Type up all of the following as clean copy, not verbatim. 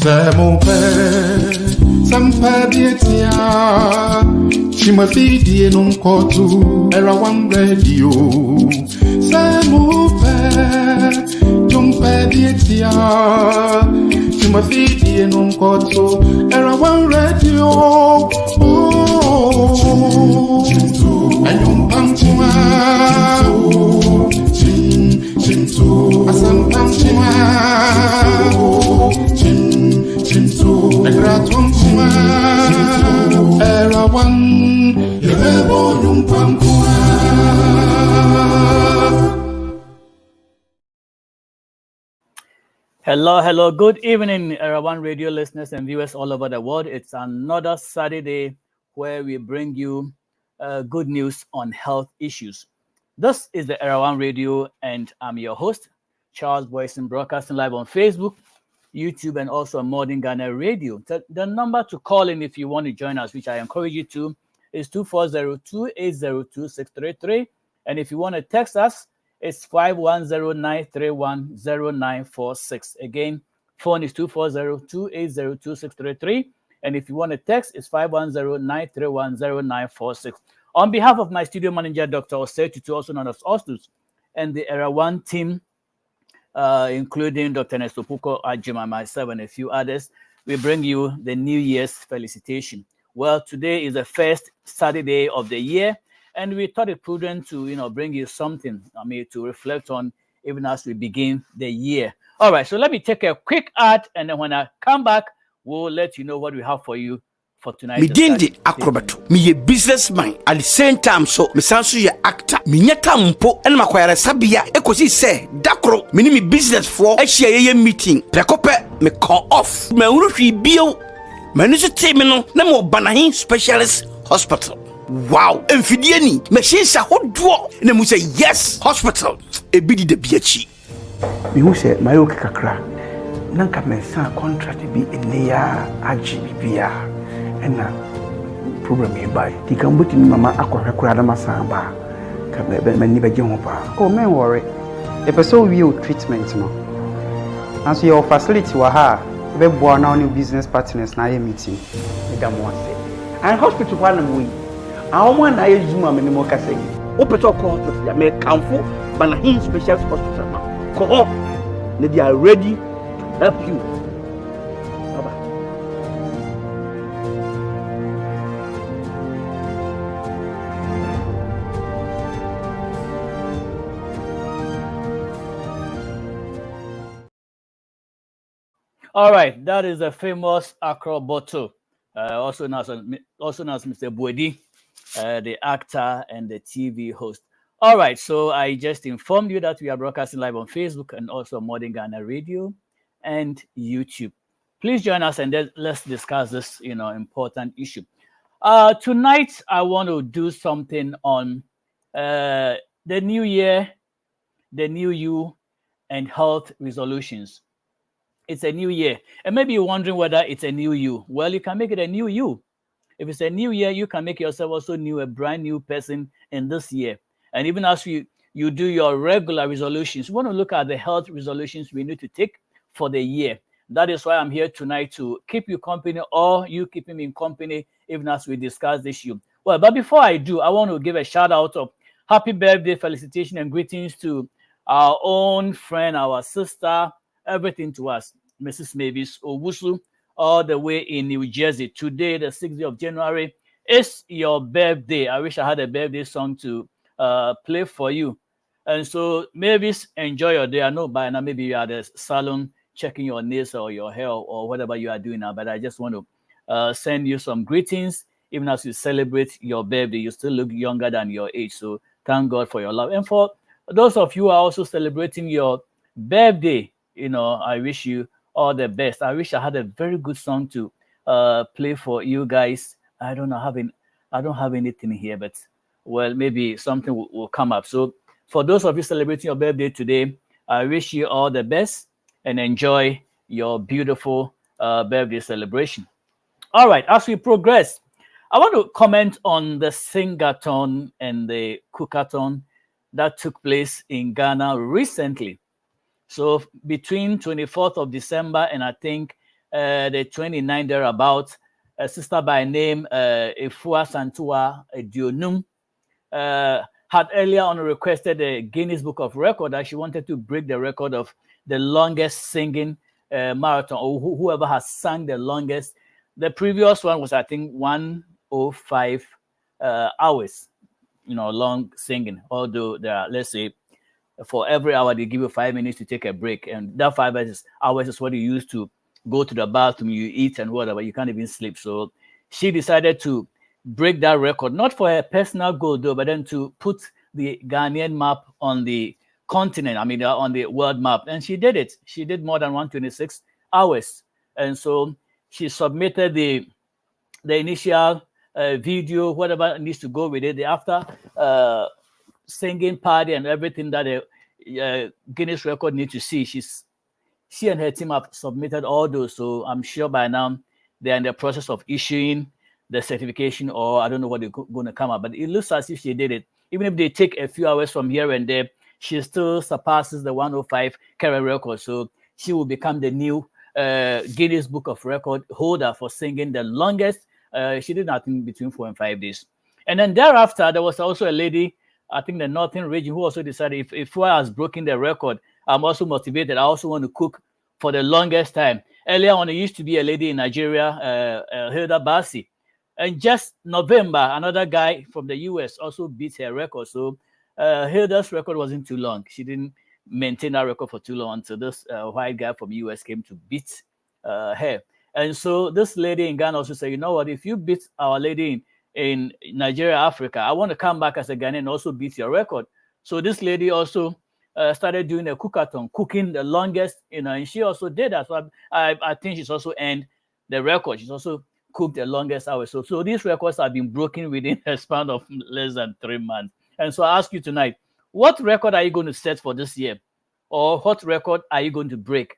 Samupe, Sampabietia, Chimafidi non kotu, era one radio. Samupe, Jumpabietia, Chimafidi non kotu, era one radio. Oh, and you pumptima, Chintu, Asam pumptima. Hello, good evening, Era One radio listeners and viewers all over the world. It's another Saturday where we bring you good news on health issues. This is the Era One radio, and I'm your host, Charles Boison, broadcasting live on Facebook, YouTube, and also on Modern Ghana Radio. The number to call in if you want to join us, which I encourage you to, is 240-2802-633. And if you want to text us, it's 510-931-0946. Again, phone is 240-2802-633. And if you want to text, it's 510-931-0946. On behalf of my studio manager, Dr. Osetutu, also known as Ostus, and the Era One team, including Dr. Nestopuko Ajima, myself, and a few others, we bring you the New Year's felicitation. Well, today is the first Saturday of the year, and we thought it prudent to, bring you something, to reflect on even as we begin the year. All right, so let me take a quick ad, and then when I come back, we'll let you know what we have for you for tonight. Me dindi acrobat. Me a businessman. At the same time, so me sansu ye actor. Me nyata mpo en makwara sabia ekosi se dakro me ni me business for ehia ye meeting. Prekope me call off. Me unhwi bio. Me ni so te me no na mo banahin specialist hospital. Wow, enfidie ni machine sa hodo na mu say yes hospital e bidi de biachi. Me hu say mayo kakra. Nanka me san contract bi eneya agi bibia. And problem by the Cambodia mama aqua masamba. Can never give up. Oh, man, worry. A person will treatment. As your facility were her, we born our new business partners now meeting. And hospital one way. I want I use my minimum saying. Open to hospital, I may come for Banahin Specialist Hospital. Call, they are ready to help you. All right, that is a famous Accra bottle, also known as Mr. Boedi, the actor and the TV host. All right, so I just informed you that we are broadcasting live on Facebook and also Modern Ghana Radio and YouTube. Please join us and let's discuss this, important issue. Tonight, I want to do something on the new year, the new you, and health resolutions. It's a new year. And maybe you're wondering whether it's a new you. Well, you can make it a new you. If it's a new year, you can make yourself also new, a brand new person in this year. And even as you do your regular resolutions, you want to look at the health resolutions we need to take for the year. That is why I'm here tonight to keep you company, or you keeping me in company, even as we discuss this issue. Well, but before I do, I want to give a shout out of happy birthday, felicitation, and greetings to our own friend, our sister, everything to us, Mrs. Mavis Owusu, all the way in New Jersey. Today, the 6th day of January, is your birthday. I wish I had a birthday song to play for you. And so, Mavis, enjoy your day. I know by now maybe you are at the salon checking your nails or your hair or whatever you are doing now, but I just want to send you some greetings. Even as you celebrate your birthday, you still look younger than your age. So thank God for your love. And for those of you who are also celebrating your birthday, I wish you all the best. I wish I had a very good song to play for you guys. I don't have anything here, but well, maybe something will come up. So for those of you celebrating your birthday today, I wish you all the best and enjoy your beautiful birthday celebration. All right, as we progress, I want to comment on the Singathon and the Cookathon that took place in Ghana recently. So between 24th of December and I think the 29 thereabouts. A sister by name Efua Santua Dionum had earlier on requested the Guinness Book of Record that she wanted to break the record of the longest singing marathon, or whoever has sung the longest. The previous one was, I think, 105 hours, long singing. Although there are, let's say, for every hour they give you 5 minutes to take a break, and that 5 hours is what you use to go to the bathroom, you eat and whatever. You can't even sleep. So she decided to break that record, not for her personal goal though, but then to put the Ghanaian map on the continent, on the world map. And she did it. She did more than 126 hours. And so she submitted the initial video, whatever needs to go with it, the after singing party and everything that a Guinness record needs to see. She and her team have submitted all those. So I'm sure by now they're in the process of issuing the certification, or I don't know what they're going to come up, but it looks as if she did it. Even if they take a few hours from here and there, she still surpasses the 105 current record. So she will become the new Guinness Book of Record holder for singing the longest. She did nothing between 4 and 5 days. And then thereafter, there was also a lady, I think the Northern region, who also decided if I has broken the record, I'm also motivated. I also want to cook for the longest time. Earlier on, there used to be a lady in Nigeria, Hilda Bassi. And just November, another guy from the US also beat her record. So Hilda's record wasn't too long. She didn't maintain that record for too long until this white guy from the US came to beat her. And so this lady in Ghana also said, you know what, if you beat our lady in Nigeria, Africa, I want to come back as a Ghanaian and also beat your record. So this lady also started doing a cookathon, cooking the longest, and she also did that. So I think she's also earned the record. She's also cooked the longest hours. So these records have been broken within a span of less than 3 months. And so I ask you tonight, what record are you going to set for this year? Or what record are you going to break?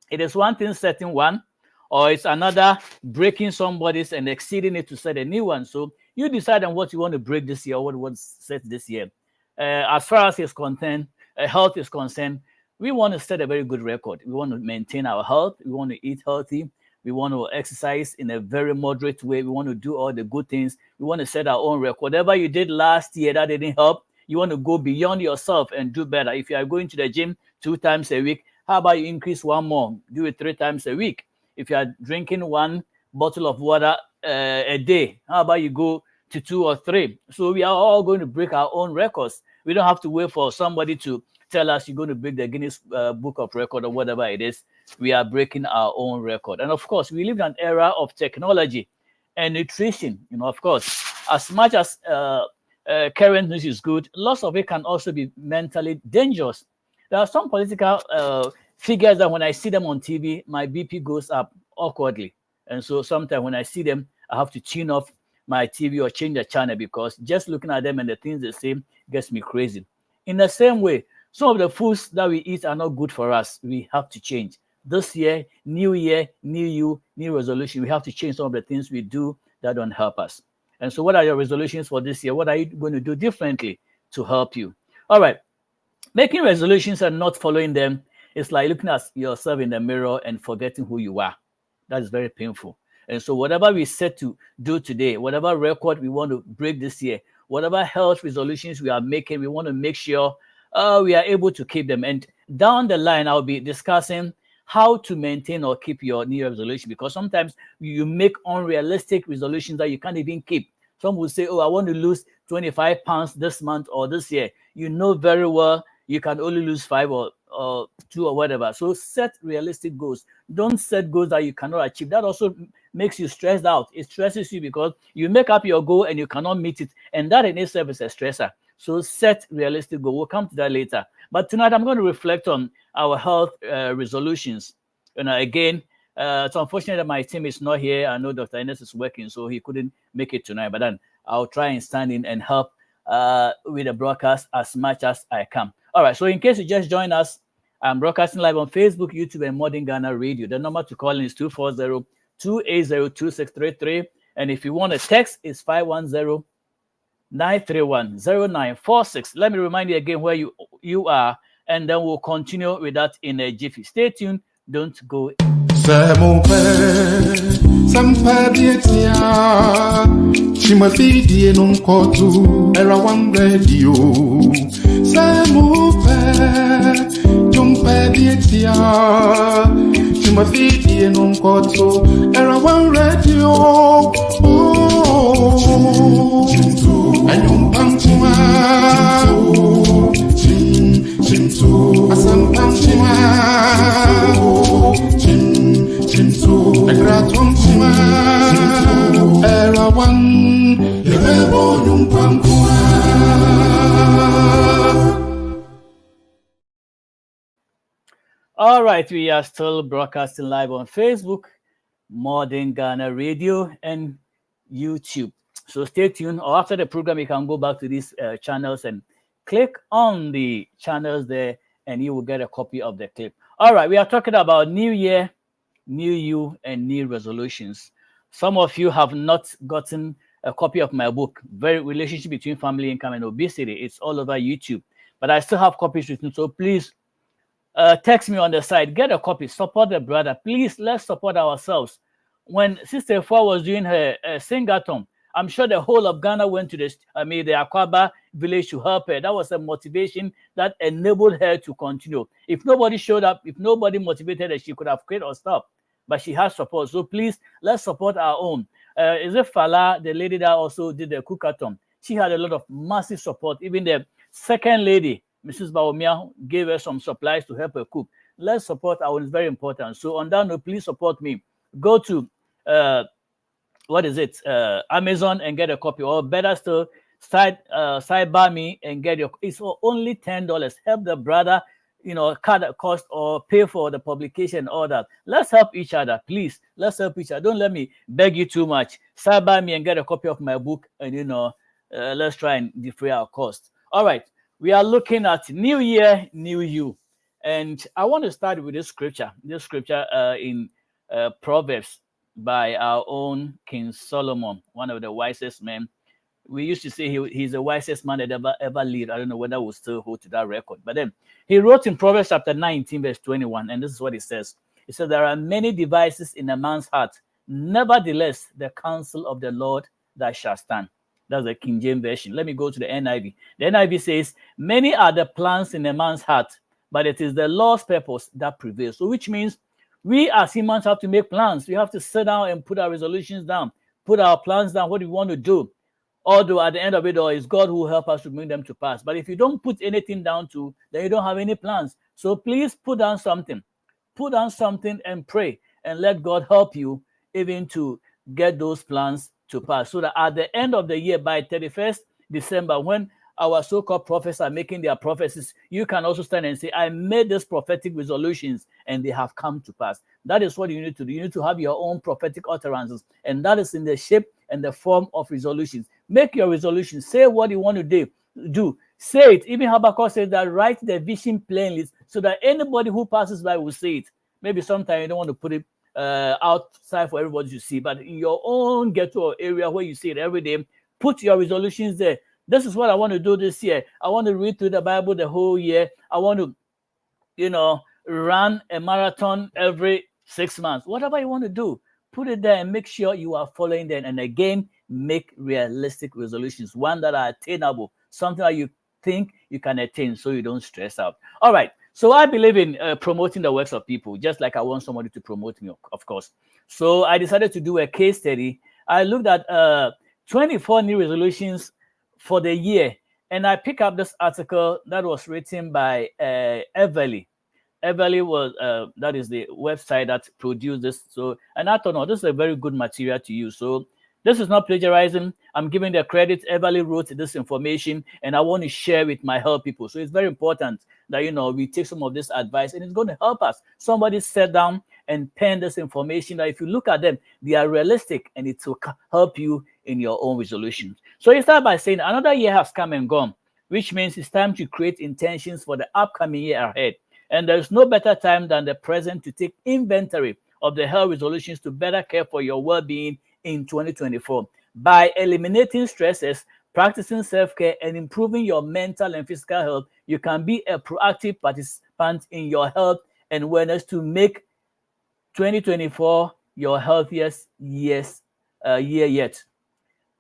It is one thing setting one, or it's another breaking somebody's and exceeding it to set a new one. So you decide on what you want to break this year or what you want to set this year. As far as it's concerned, health is concerned, we want to set a very good record. We want to maintain our health. We want to eat healthy. We want to exercise in a very moderate way. We want to do all the good things. We want to set our own record. Whatever you did last year that didn't help, you want to go beyond yourself and do better. If you are going to the gym 2 times a week, how about you increase one more? Do it 3 times a week. If you are drinking 1 bottle of water a day, how about you go to 2 or 3? So we are all going to break our own records. We don't have to wait for somebody to tell us you're going to break the Guinness Book of Record or whatever it is. We are breaking our own record. And of course, we live in an era of technology and nutrition. Of course, as much as current news is good, lots of it can also be mentally dangerous. There are some political figures that when I see them on TV, my BP goes up awkwardly. And so sometimes when I see them, I have to tune off my TV or change the channel because just looking at them and the things they say gets me crazy. In the same way, some of the foods that we eat are not good for us. We have to change. This year, new you, new resolution. We have to change some of the things we do that don't help us. And so what are your resolutions for this year? What are you going to do differently to help you? All right. Making resolutions and not following them is like looking at yourself in the mirror and forgetting who you are. That is very painful. And so whatever we set to do today, whatever record we want to break this year, whatever health resolutions we are making, we want to make sure we are able to keep them. And down the line, I'll be discussing how to maintain or keep your New Year resolution, because sometimes you make unrealistic resolutions that you can't even keep. Some will say, oh, I want to lose 25 pounds this month or this year. You know very well you can only lose 5 or 2 or whatever. So set realistic goals. Don't set goals that you cannot achieve. That also makes you stressed out. It stresses you because you make up your goal and you cannot meet it. And that in itself is a stressor. So set realistic goal. We'll come to that later. But tonight I'm going to reflect on our health resolutions. And again, it's unfortunate that my team is not here. I know Dr. Ines is working, so he couldn't make it tonight. But then I'll try and stand in and help with the broadcast as much as I can. All right. So in case you just joined us, I'm broadcasting live on Facebook, YouTube, and Modern Ghana Radio. The number to call in is 240-280-2633. And if you want to text, it's 510-931-0946. Let me remind you again where you are, and then we'll continue with that in a jiffy. Stay tuned. Don't go. Samope, Sampadia, Chimafidi non kotu, era one radio. Samope, Jumpadia, Chimafidi non kotu, era one radio. Oh, and you pamchima, Chintu, Asam pamchima. All right, we are still broadcasting live on Facebook, Modern Ghana Radio, and YouTube. So stay tuned. Or after the program, you can go back to these channels and click on the channels there, and you will get a copy of the clip. All right, we are talking about New Year, New You, and New Resolutions. Some of you have not gotten a copy of my book, Very Relationship Between Family Income and Obesity. It's all over YouTube, but I still have copies written. So please text me on the side, get a copy, support the brother. Please, let's support ourselves. When Sister Four was doing her sing-a-thon, I'm sure the whole of Ghana went to the Akwaba village to help her. That was a motivation that enabled her to continue. If nobody showed up, if nobody motivated her, she could have quit or stopped. But she has support. So please, let's support our own. Is it Fala, the lady that also did the cookathon? She had a lot of massive support. Even the second lady, Mrs. Baomia, gave her some supplies to help her cook. Let's support our own. It's very important. So on that note, please support me. Go to Amazon and get a copy, or better still, sidebar me and get your. It's for only $10. Help the brother, cut the cost or pay for the publication, all that. Let's help each other, please. Let's help each other. Don't let me beg you too much. Sidebar me and get a copy of my book, and let's try and defray our cost. All right, we are looking at New Year, New You, and I want to start with this scripture. This scripture in Proverbs by our own King Solomon, one of the wisest men. We used to say he's the wisest man that ever lived. I don't know whether we'll still hold to that record. But then he wrote in Proverbs chapter 19, verse 21, and this is what it says. It says, there are many devices in a man's heart. Nevertheless, the counsel of the Lord that shall stand. That's the King James Version. Let me go to the NIV. The NIV says, many are the plans in a man's heart, but it is the Lord's purpose that prevails. So which means we as humans have to make plans. We have to sit down and put our resolutions down, put our plans down, what we want to do. Although at the end of it all, it's God who will help us to bring them to pass. But if you don't put anything down then you don't have any plans. So please put down something. Put down something and pray and let God help you even to get those plans to pass. So that at the end of the year, by 31st December, when our so-called prophets are making their prophecies, you can also stand and say, I made these prophetic resolutions and they have come to pass. That is what you need to do. You need to have your own prophetic utterances, and that is in the shape and the form of resolutions. Make your resolutions. Say what you want to do. Say it. Even Habakkuk says that write the vision plainly so that anybody who passes by will see it. Maybe sometimes you don't want to put it outside for everybody to see, but in your own ghetto area where you see it every day, put your resolutions there. This is what I want to do this year. I want to read through the Bible the whole year. I want to, run a marathon every 6 months. Whatever you want to do, put it there and make sure you are following them. And again, make realistic resolutions, one that are attainable, something that you think you can attain so you don't stress out. All right. So I believe in promoting the works of people, just like I want somebody to promote me, of course. So I decided to do a case study. I looked at 24 new resolutions for the year, and I picked up this article that was written by Everly. Everly was that is the website that produced this. So, and I thought, no, this is a very good material to use. So this is not plagiarizing. I'm giving the credit. Everly wrote this information, and I want to share with my help people. So it's very important that we take some of this advice, and it's going to help us. Somebody sat down and penned this information. That if you look at them, they are realistic, and it will help you in your own resolutions. So you start by saying another year has come and gone, which means it's time to create intentions for the upcoming year ahead. And there's no better time than the present to take inventory of the health resolutions to better care for your well-being in 2024. By eliminating stresses, practicing self-care, and improving your mental and physical health, you can be a proactive participant in your health and wellness to make 2024, your healthiest year yet.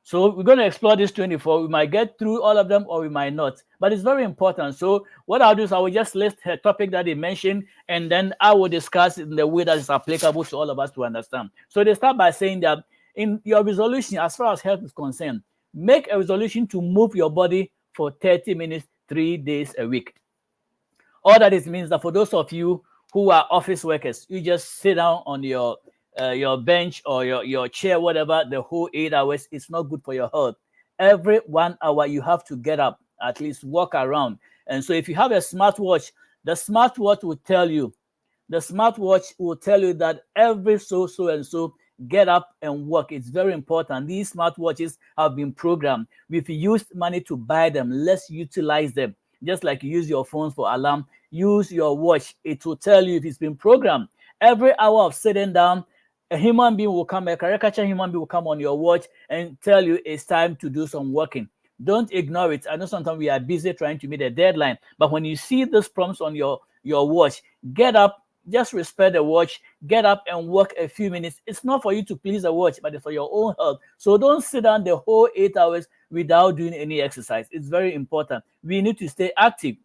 So we're going to explore this 24. We might get through all of them or we might not, but it's very important. So what I'll do is I will just list a topic that they mentioned, and then I will discuss in the way that is applicable to all of us to understand. So they start by saying that in your resolution, as far as health is concerned, make a resolution to move your body for 30 minutes, 3 days a week. All that it means that for those of you who are office workers, you just sit down on your bench or your chair, whatever, the whole 8 hours. It's not good for your health. Every 1 hour, you have to get up, at least walk around. And so if you have a smartwatch, the smartwatch will tell you that every so and so get up and walk. It's very important. These smartwatches have been programmed. We've used money to buy them. Let's utilize them. Just like you use your phones for alarm, use your watch. It will tell you if it's been programmed. Every hour of sitting down, a human being will come, a caricature human being will come on your watch and tell you it's time to do some working. Don't ignore it. I know sometimes we are busy trying to meet a deadline, but when you see this prompts on your watch, get up, just respect the watch, get up and walk a few minutes. It's not for you to please the watch, but it's for your own health. So don't sit down the whole 8 hours without doing any exercise. It's very important. We need to stay active.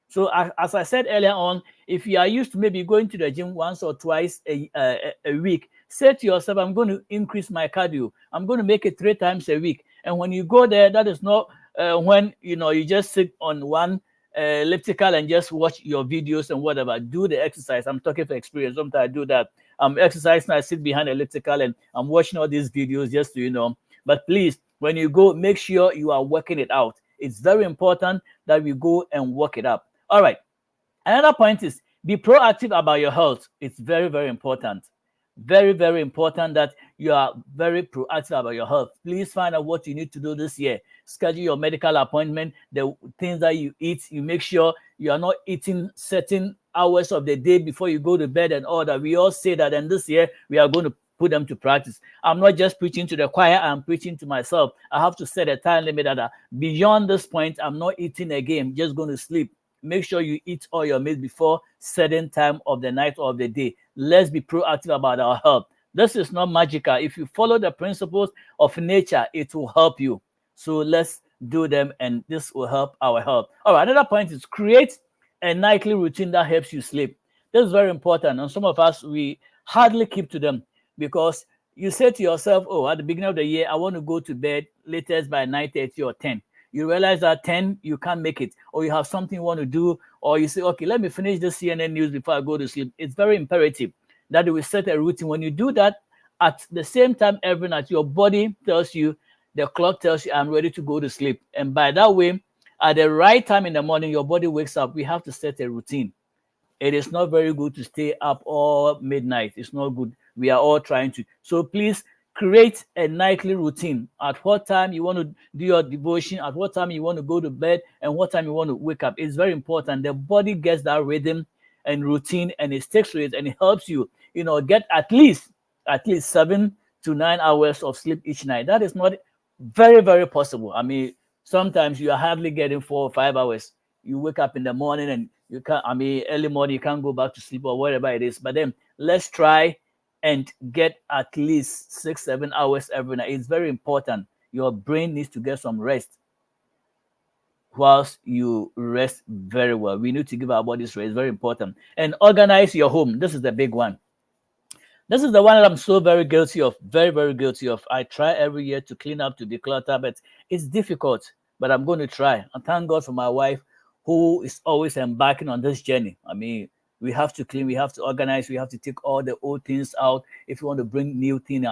So as I said earlier on, if you are used to maybe going to the gym once or twice a week, say to yourself, I'm going to increase my cardio. I'm going to make it 3 times a week. And when you go there, that is not when you just sit on one elliptical and just watch your videos and whatever. Do the exercise. I'm talking for experience. Sometimes I do that. I'm exercising, I sit behind elliptical and I'm watching all these videos just to, But please, when you go, make sure you are working it out. It's very important that we go and work it up. All right. Another point is be proactive about your health. It's very, very important. Very, very important that you are very proactive about your health. Please find out what you need to do this year. Schedule your medical appointment, the things that you eat. You make sure you are not eating certain hours of the day before you go to bed and all that. We all say that, and this year we are going to put them to practice. I'm not just preaching to the choir, I'm preaching to myself. I have to set a time limit that beyond this point, I'm not eating again, I'm just going to sleep. Make sure you eat all your meals before certain time of the night or of the day. Let's be proactive about our health. This is not magical. If you follow the principles of nature, it will help you. So let's do them, and this will help our health. All right, another point is create a nightly routine that helps you sleep. This is very important, and some of us, we hardly keep to them because you say to yourself, oh, at the beginning of the year, I want to go to bed latest by 9:30 or 10. You realize that 10, you can't make it, or you have something you want to do, or you say, okay, let me finish this CNN news before I go to sleep. It's very imperative that you will set a routine. When you do that at the same time every night, your body tells you, the clock tells you, I'm ready to go to sleep. And by that way, at the right time in the morning, your body wakes up. We have to set a routine. It is not very good to stay up all midnight. It's not good. We are all trying to. So please, create a nightly routine. At what time you want to do your devotion, at what time you want to go to bed, and what time you want to wake up. It's very important. The body gets that rhythm and routine, and it sticks to it, and it helps you, get at least 7 to 9 hours of sleep each night. That is not very, very possible. I mean, sometimes you are hardly getting 4 or 5 hours. You wake up in the morning and you can't, early morning, you can't go back to sleep or whatever it is. But then let's try and get at least 6-7 hours every night. It's very important. Your brain needs to get some rest. Whilst you rest very well, we need to give our bodies rest. It's very important. And organize your home. This is the big one. This is the one that I'm so very guilty of. Very, very guilty of. I try every year to clean up, to declutter, but it's difficult. But I'm going to try. And thank God for my wife, who is always embarking on this journey. We have to clean, we have to organize, we have to take all the old things out if you want to bring new things.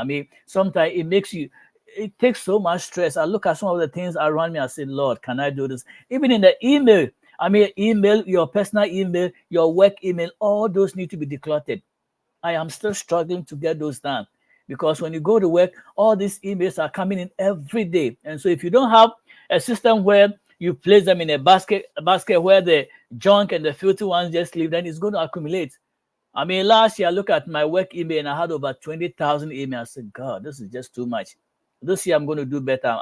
Sometimes it takes so much stress. I look at some of the things around me, I say, Lord, can I do this? Even in the email, email, your personal email, your work email, all those need to be decluttered. I am still struggling to get those done because when you go to work, all these emails are coming in every day. And so if you don't have a system where you place them in a basket where the junk and the filthy ones just leave, then it's going to accumulate. Last year I looked at my work email and I had over 20,000 emails. I said, God, this is just too much. This year I'm going to do better.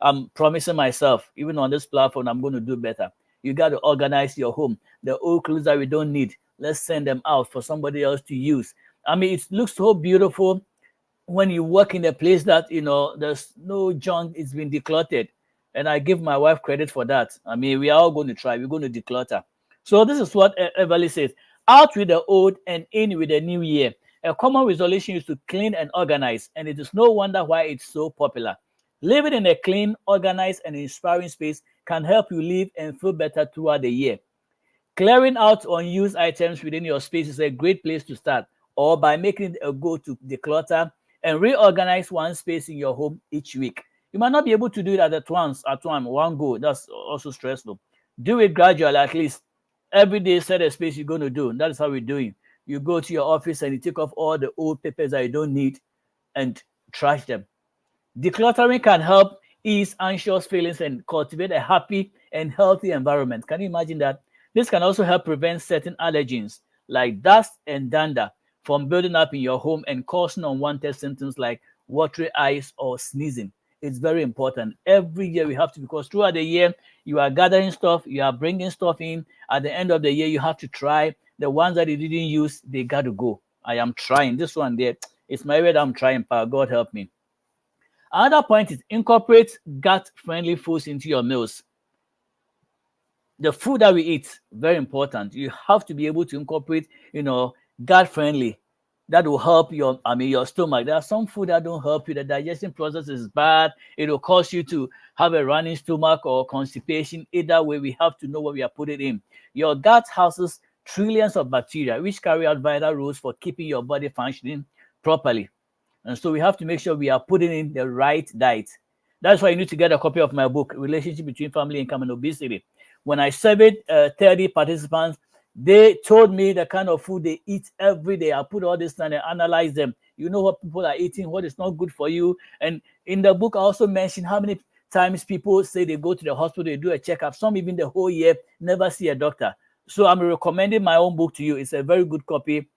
I'm promising myself, even on this platform, I'm going to do better. You got to organize your home. The old clothes that we don't need, let's send them out for somebody else to use. I mean, it looks so beautiful when you work in a place that, you know, there's no junk, it's been decluttered. And I give my wife credit for that. I mean, we are all going to try, we're going to declutter. So this is what Everly says: out with the old and in with the new year. A common resolution is to clean and organize, and it is no wonder why it's so popular. Living in a clean, organized, and inspiring space can help you live and feel better throughout the year. Clearing out unused items within your space is a great place to start, or by making it a goal to declutter and reorganize one space in your home each week. You might not be able to do it one go. That's also stressful. Do it gradually, at least. Every day, set a space you're going to do. That is how we're doing. You go to your office and you take off all the old papers that you don't need and trash them. Decluttering can help ease anxious feelings and cultivate a happy and healthy environment. Can you imagine that? This can also help prevent certain allergens like dust and dander from building up in your home and causing unwanted symptoms like watery eyes or sneezing. It's very important. Every year we have to, because throughout the year you are gathering stuff, you are bringing stuff in. At the end of the year, you have to try. The ones that you didn't use, they got to go. I am trying. This one there, it's my way that I'm trying, but God help me. Another point is incorporate gut-friendly foods into your meals. The food that we eat, very important. You have to be able to incorporate, gut-friendly. That will help your stomach. There are some food that don't help you. The digestion process is bad. It will cause you to have a running stomach or constipation. Either way, we have to know what we are putting in. Your gut houses trillions of bacteria, which carry out vital roles for keeping your body functioning properly. And so we have to make sure we are putting in the right diet. That's why you need to get a copy of my book, Relationship Between Family Income and Obesity. When I surveyed 30 participants, they told me the kind of food they eat every day. I put all this down and analyze them. You know what people are eating, what is not good for you. And in the book, I also mentioned how many times people say they go to the hospital, they do a checkup. Some even the whole year never see a doctor. So I'm recommending my own book to you. It's a very good copy.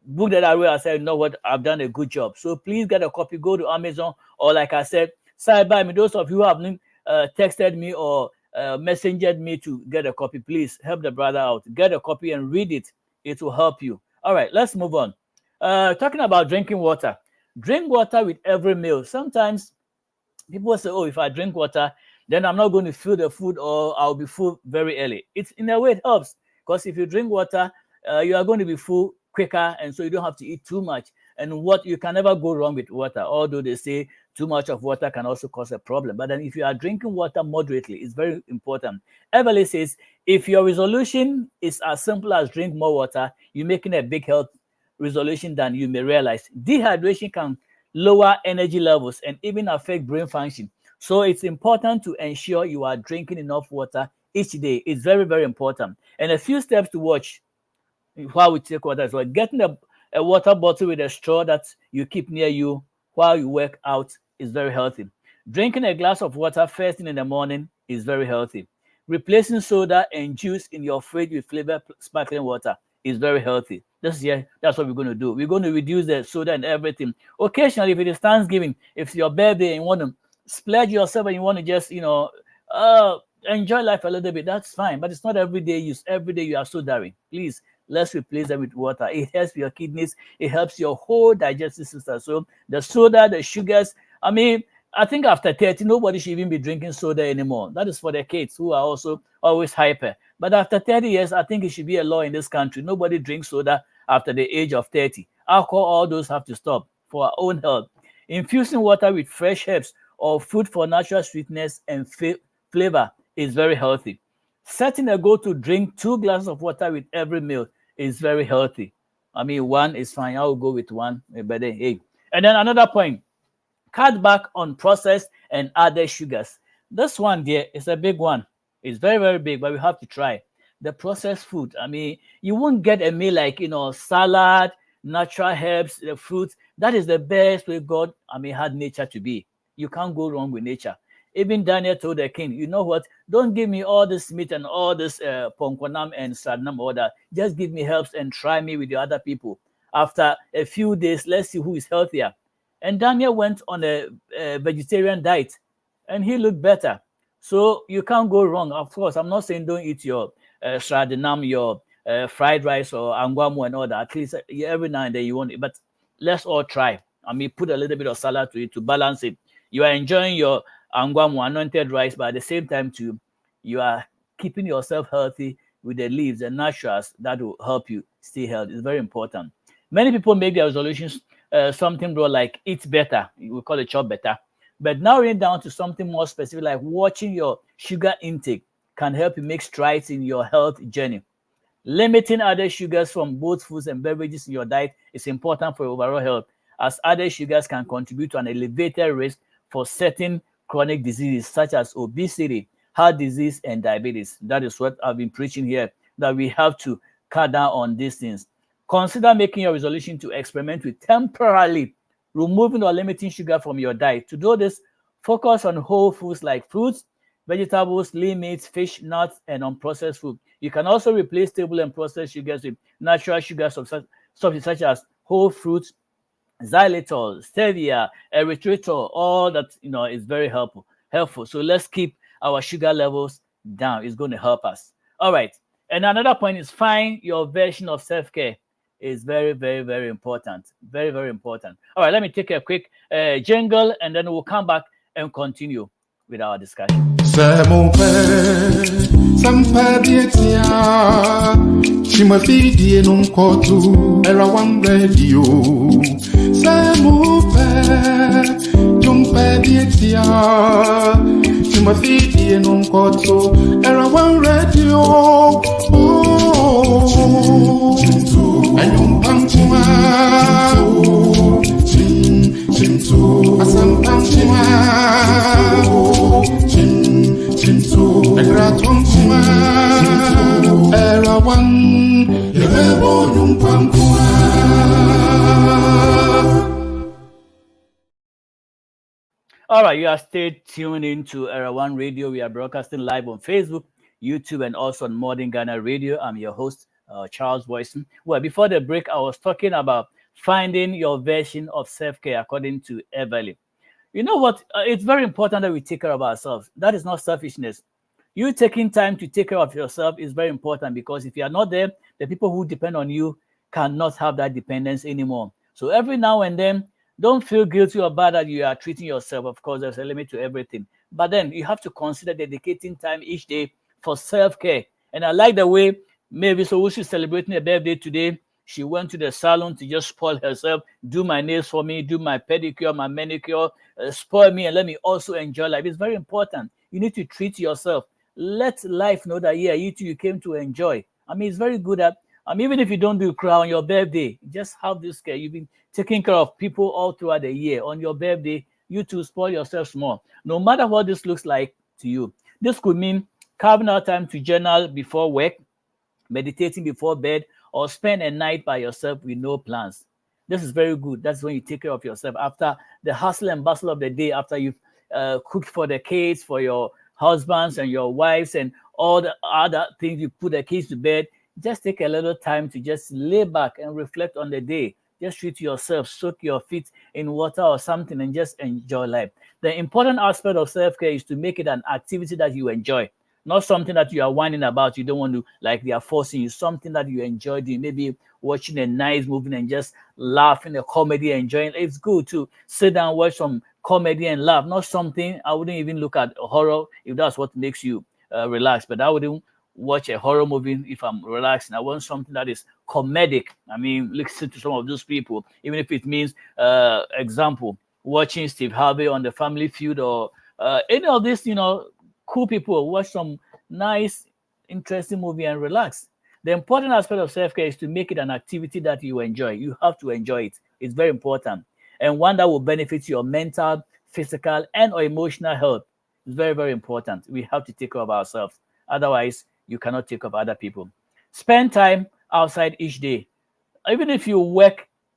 Book that I read, I said, you know what, I've done a good job. So please get a copy. Go to Amazon, or like I said, side by me. Those of you who have texted me or messengered me to get a copy, please help the brother out. Get a copy and read it. It will help you. All right, let's move on. Talking about drinking water. Drink water with every meal. Sometimes people say, oh, if I drink water, then I'm not going to feel the food, or I'll be full very early. It's in a way it helps, because if you drink water, you are going to be full quicker, and so you don't have to eat too much. And what you can never go wrong with water, although they say too much of water can also cause a problem. But then if you are drinking water moderately, it's very important. Everly says, if your resolution is as simple as drink more water, you're making a big health resolution than you may realize. Dehydration can lower energy levels and even affect brain function. So it's important to ensure you are drinking enough water each day. It's very, very important. And a few steps to watch while we take water as well. Getting a water bottle with a straw that you keep near you while you work out is very healthy. Drinking a glass of water first thing in the morning is very healthy. Replacing soda and juice in your fridge with flavored sparkling water is very healthy. That's what we're going to do. We're going to reduce the soda and everything. Occasionally, if it is Thanksgiving, if it's your birthday and you want to splurge yourself and you want to just, enjoy life a little bit, that's fine. But it's not everyday use. Every day you are sodaing. Please, let's replace them with water. It helps your kidneys. It helps your whole digestive system. So the soda, the sugars, I think after 30, nobody should even be drinking soda anymore. That is for the kids who are also always hyper. But after 30 years, I think it should be a law in this country. Nobody drinks soda after the age of 30. Alcohol, all those have to stop for our own health. Infusing water with fresh herbs or fruit for natural sweetness and flavor is very healthy. Setting a goal to drink 2 glasses of water with every meal is very healthy. One is fine. I will go with one. But then, hey. And then another point, cut back on processed and added sugars. This one there is a big one. It's very, very big, but we have to try. The processed food. You won't get a meal like, salad, natural herbs, the fruits. That is the best way God, had nature to be. You can't go wrong with nature. Even Daniel told the king, you know what? Don't give me all this meat and all this ponkonam and sadnam order. Just give me herbs and try me with the other people. After a few days, let's see who is healthier. And Daniel went on a vegetarian diet, and he looked better. So you can't go wrong. Of course, I'm not saying don't eat your sradinam, your fried rice or angwamu and all that. At least every now and then you want it, but let's all try. I mean, put a little bit of salad to it to balance it. You are enjoying your angwamu, anointed rice, but at the same time too, you are keeping yourself healthy with the leaves and naturals that will help you stay healthy. It's very important. Many people make their resolutions something bro like eat better. We call it chop better. But narrowing down to something more specific, like watching your sugar intake, can help you make strides in your health journey. Limiting added sugars from both foods and beverages in your diet is important for your overall health, as added sugars can contribute to an elevated risk for certain chronic diseases such as obesity, heart disease, and diabetes. That is what I've been preaching here, that we have to cut down on these things. Consider making your resolution to experiment with temporarily removing or limiting sugar from your diet. To do this, focus on whole foods like fruits, vegetables, lean meats, fish, nuts, and unprocessed food. You can also replace table and processed sugars with natural sugars of substances such as whole fruits, xylitol, stevia, erythritol. All that is very helpful. So let's keep our sugar levels down. It's going to help us. All right. And another point is find your version of self-care. Is very, very, very important. Very, very important. All right, let me take a quick jingle and then we'll come back and continue with our discussion. Chimafidi non kotu era one radio. Samupe jumpe dietia. Chimafidi non kotu era one radio. Oh, ayum pamchima. Chintu asam pamchima. Chintu egratum chima. Era one, yebo yumpamkua. All right, you are stay tuned into Era One Radio. We are broadcasting live on Facebook, YouTube, and also on Modern Ghana Radio. I'm your host, Charles Boison. Well, before the break, I was talking about finding your version of self-care according to Everly. You know what? It's very important that we take care of ourselves. That is not selfishness. You taking time to take care of yourself is very important, because if you are not there, the people who depend on you cannot have that dependence anymore. So every now and then, don't feel guilty or bad that you are treating yourself. Of course, there's a limit to everything. But then you have to consider dedicating time each day for self-care. And I like the way maybe so she's celebrating a birthday today. She went to the salon to just spoil herself, do my nails for me, do my pedicure, my manicure, spoil me, and let me also enjoy life. It's very important. You need to treat yourself. Let life know that, yeah, you came to enjoy. I mean, it's very good at, even if you don't do crown on your birthday, just have this care. You've been taking care of people all throughout the year. On your birthday, you too spoil yourself small. No matter what this looks like to you. This could mean carving out time to journal before work, meditating before bed, or spend a night by yourself with no plans. This is very good. That's when you take care of yourself after the hustle and bustle of the day, after you've cooked for the kids, for your husbands and your wives and all the other things. You put the kids to bed. Just take a little time to just lay back and reflect on the day. Just treat yourself, soak your feet in water or something, and just enjoy life. The important aspect of self-care is to make it an activity that you enjoy, not something that you are whining about. You don't want to, like they are forcing you, something that you enjoy doing. Maybe watching a nice movie and just laughing, a comedy, enjoying. It's good to sit down, watch some comedy and laugh. Not something, I wouldn't even look at horror if that's what makes you relax. But I wouldn't watch a horror movie if I'm relaxing. I want something that is comedic. I mean, listen to some of those people, even if it means, example, watching Steve Harvey on the Family Feud or any of this, cool people. Watch some nice, interesting movie and relax. The important aspect of self-care is to make it an activity that you enjoy. You have to enjoy it. It's very important. And one that will benefit your mental, physical, and or emotional health. It's very, very important. We have to take care of ourselves. Otherwise, you cannot take care of other people. Spend time outside each day. Even if you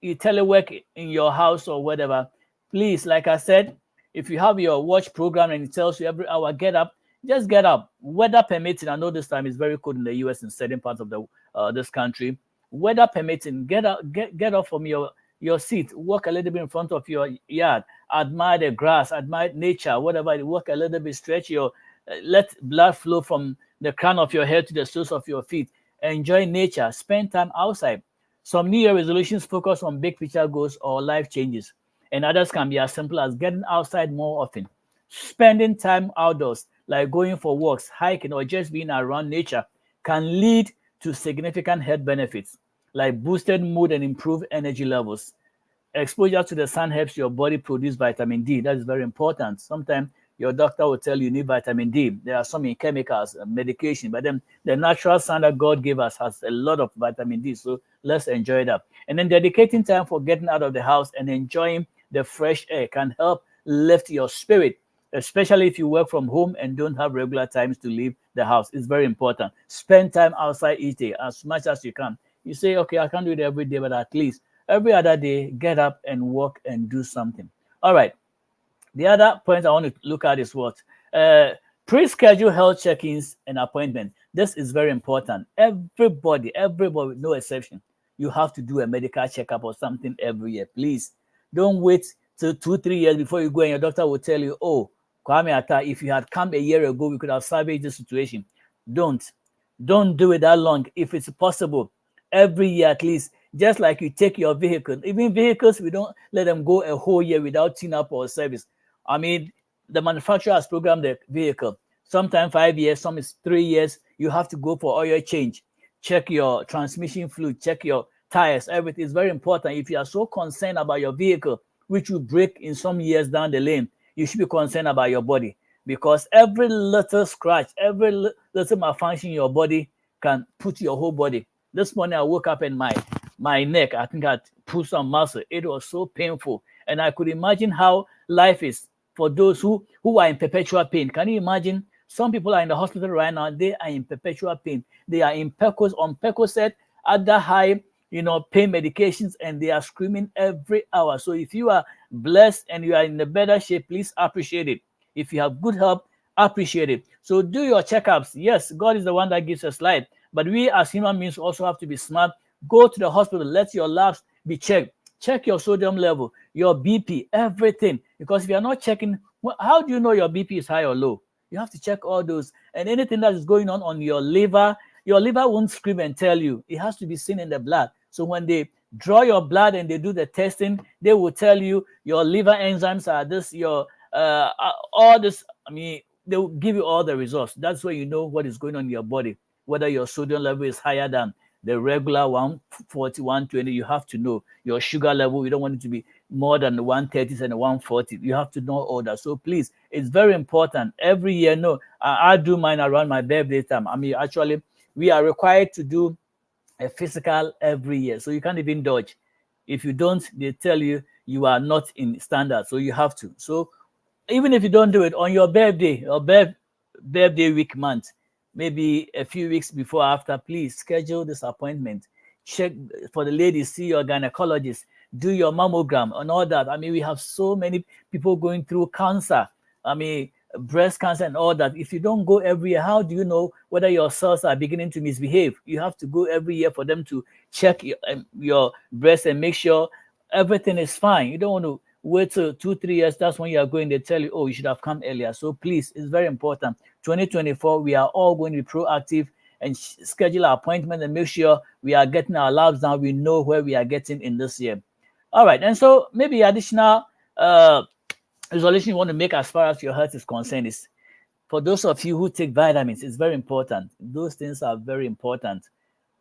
telework in your house or whatever, please, like I said, if you have your watch program and it tells you every hour, get up, just get up. Weather permitting, I know this time is very cold in the US and certain parts of this country. Weather permitting, get up from your seat, walk a little bit in front of your yard, admire the grass, admire nature, whatever, walk a little bit, stretch let blood flow from the crown of your head to the soles of your feet, enjoy nature, spend time outside. Some New Year resolutions focus on big picture goals or life changes, and others can be as simple as getting outside more often, spending time outdoors, like going for walks, hiking, or just being around nature, can lead to significant health benefits, like boosted mood and improved energy levels. Exposure to the sun helps your body produce vitamin D. That is very important. Sometimes your doctor will tell you need vitamin D. There are some in chemicals, medication, but then the natural sun that God gave us has a lot of vitamin D. So let's enjoy that. And then dedicating time for getting out of the house and enjoying the fresh air can help lift your spirit, especially if you work from home and don't have regular times to leave the house. It's very important. Spend time outside each day as much as you can. You say, okay, I can't do it every day, but at least every other day, get up and walk and do something. All right. The other point I want to look at is what? Pre-schedule health check-ins and appointments. This is very important. Everybody, no exception, you have to do a medical checkup or something every year. Please don't wait till 2-3 years before you go and your doctor will tell you, oh, Kwame Atta, if you had come a year ago, we could have salvaged the situation. Don't do it that long. If it's possible, every year at least, just like you take your vehicle. Even vehicles, we don't let them go a whole year without tune-up or service. I mean, the manufacturer has programmed the vehicle. Sometimes 5 years, some is 3 years. You have to go for oil change. Check your transmission fluid, check your tires, everything is very important. If you are so concerned about your vehicle, which will break in some years down the lane, you should be concerned about your body, because every little scratch, every little malfunction in your body can put your whole body. This morning I woke up and my neck, I think I pulled some muscle. It was so painful. And I could imagine how life is for those who are in perpetual pain. Can you imagine? Some people are in the hospital right now. They are in perpetual pain. They are in on Percocet, other high, pain medications, and they are screaming every hour. So if you are blessed and you are in a better shape, please appreciate it. If you have good health, appreciate it. So do your checkups. Yes, God is the one that gives us life, but we as human beings also have to be smart. Go to the hospital. Let your labs be checked. Check your sodium level, your BP, everything. Because if you are not checking, how do you know your BP is high or low? You have to check all those. And anything that is going on your liver won't scream and tell you. It has to be seen in the blood. So when they draw your blood and they do the testing, they will tell you your liver enzymes are this, your all this. I mean, they will give you all the results. That's where you know what is going on in your body, whether your sodium level is higher than the regular 140, 120. You have to know your sugar level. You don't want it to be more than the 130s and the 140. You have to know all that. So please, it's very important. Every year, no, I do mine around my birthday time. I mean, actually, we are required to do a physical every year. So you can't even dodge. If you don't, they tell you you are not in standard. So you have to. So even if you don't do it on your birthday or birthday week month, maybe a few weeks before or after, please schedule this appointment. Check for the ladies, see your gynecologist, do your mammogram and all that. I mean, we have so many people going through cancer. I mean, breast cancer and all that. If you don't go every year, how do you know whether your cells are beginning to misbehave? You have to go every year for them to check your breast and make sure everything is fine. You don't want to wait till 2-3 years. That's when you are going. They tell you, oh, you should have come earlier. So please, it's very important. 2024, we are all going to be proactive and schedule our appointment and make sure we are getting our labs down. We know where we are getting in this year. All right. And so maybe additional resolution you want to make as far as your health is concerned is for those of you who take vitamins. It's very important. Those things are very important.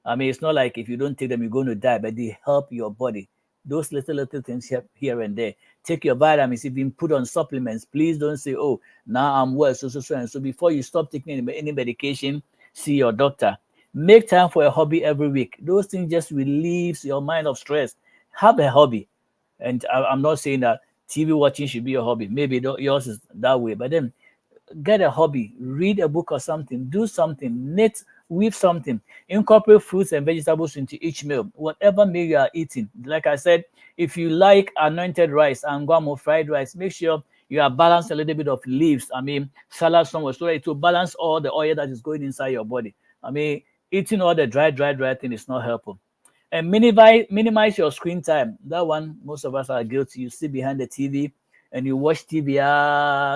I mean, it's not like if you don't take them, you're going to die, but they help your body. Those little things here and there. Take your vitamins. If you put on supplements, please don't say, oh, now I'm well, so. And so before you stop taking any medication, see your doctor. Make time for a hobby every week. Those things just relieves your mind of stress. Have a hobby. And I'm not saying that TV watching should be your hobby. Maybe yours is that way. But then get a hobby. Read a book or something. Do something. Knit, weave something. Incorporate fruits and vegetables into each meal. Whatever meal you are eating. Like I said, if you like anointed rice and guamo fried rice, make sure you are balanced a little bit of leaves. I mean, salad somewhere, so that to balance all the oil that is going inside your body. I mean, eating all the dry thing is not helpful. And minimize your screen time. That one, most of us are guilty. You sit behind the TV and you watch TV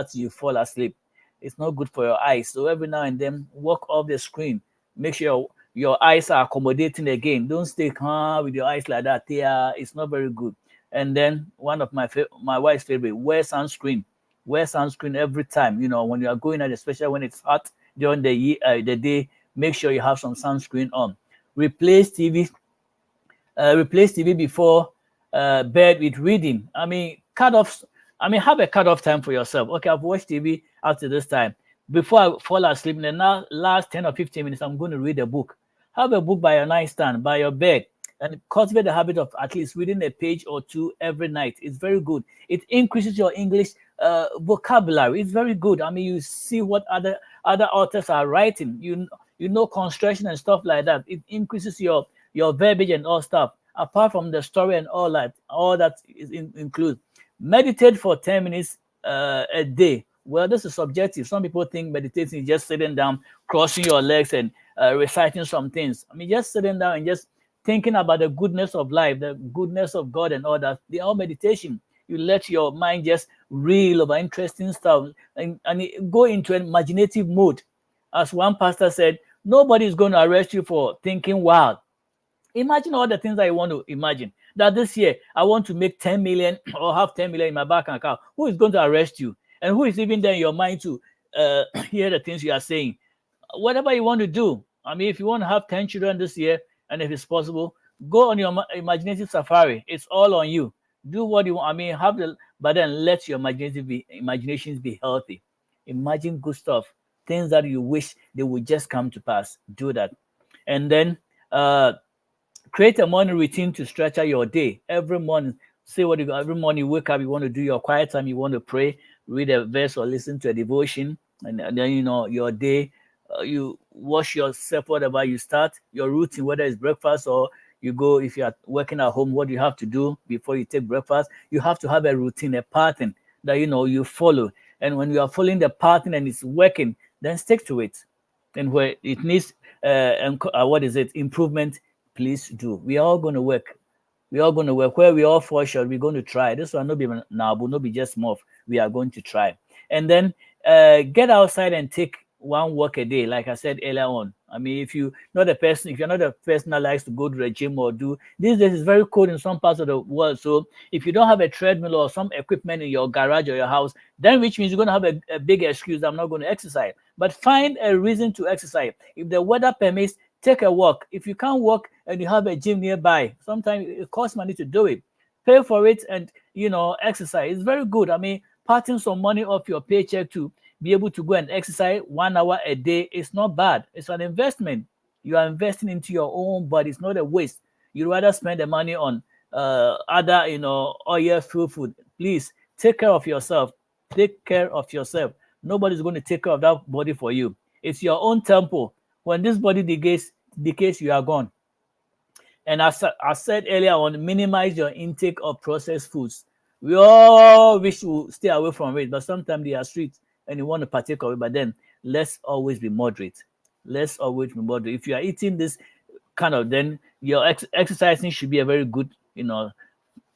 till you fall asleep. It's not good for your eyes. So every now and then, walk off the screen. Make sure your eyes are accommodating again. Don't stay with your eyes like that. It's not very good. And then one of my wife's favorite, wear sunscreen. Wear sunscreen every time. You know, when you are going out, especially when it's hot during the day, make sure you have some sunscreen on. Replace TV before bed with reading. I mean, have a cut off time for yourself. Okay, I've watched TV up to this time. Before I fall asleep, in the last 10 or 15 minutes, I'm going to read a book. Have a book by your nightstand, by your bed, and cultivate the habit of at least reading a page or two every night. It's very good. It increases your English vocabulary. It's very good. I mean, you see what other authors are writing. You know construction and stuff like that. It increases your verbiage and all stuff. Apart from the story and all that is includes. Meditate for 10 minutes a day. Well, this is subjective. Some people think meditating is just sitting down, crossing your legs, and reciting some things. I mean, just sitting down and just thinking about the goodness of life, the goodness of God, and all that. They are all meditation. You let your mind just reel over interesting stuff and go into an imaginative mode. As one pastor said, nobody is going to arrest you for thinking wild. Imagine all the things that you want to imagine. That this year, I want to make 10 million or have 10 million in my bank account. Who is going to arrest you? And who is even there in your mind to hear the things you are saying? Whatever you want to do. I mean, if you want to have 10 children this year, and if it's possible, go on your imaginative safari. It's all on you. Do what you want. I mean, but then let your imaginations be healthy. Imagine good stuff, things that you wish they would just come to pass. Do that. And then create a morning routine to structure your day. Every morning, say what you got. Every morning you wake up, you want to do your quiet time, you want to pray, read a verse or listen to a devotion, and then your day. You wash yourself, whatever you start, your routine, whether it's breakfast or you go, if you're working at home, what do you have to do before you take breakfast? You have to have a routine, a pattern that you follow. And when you are following the pattern and it's working, then stick to it. And where it needs improvement, please do. We are all going to work. Where we all fall short, we're going to try. This will not be Nabu, not be just more. We are going to try. And then get outside and take one walk a day, like I said earlier on. I mean, if you're not a person that likes to go to the gym or do these days, it's very cold in some parts of the world. So if you don't have a treadmill or some equipment in your garage or your house, then which means you're going to have a big excuse. I'm not going to exercise. But find a reason to exercise. If the weather permits, take a walk. If you can't walk and you have a gym nearby, sometimes it costs money to do it. Pay for it and exercise. It's very good. I mean, parting some money off your paycheck to be able to go and exercise 1 hour a day is not bad. It's an investment. You are investing into your own body. It's not a waste. You'd rather spend the money on other, oil-filled food. Please take care of yourself. Take care of yourself. Nobody's going to take care of that body for you. It's your own temple. When this body decays, you are gone. And as I said earlier on, minimize your intake of processed foods. We all wish to stay away from it, but sometimes they are sweet and you want to partake of it. But then let's always be moderate. Let's always be moderate. If you are eating this then your exercising should be a very good, a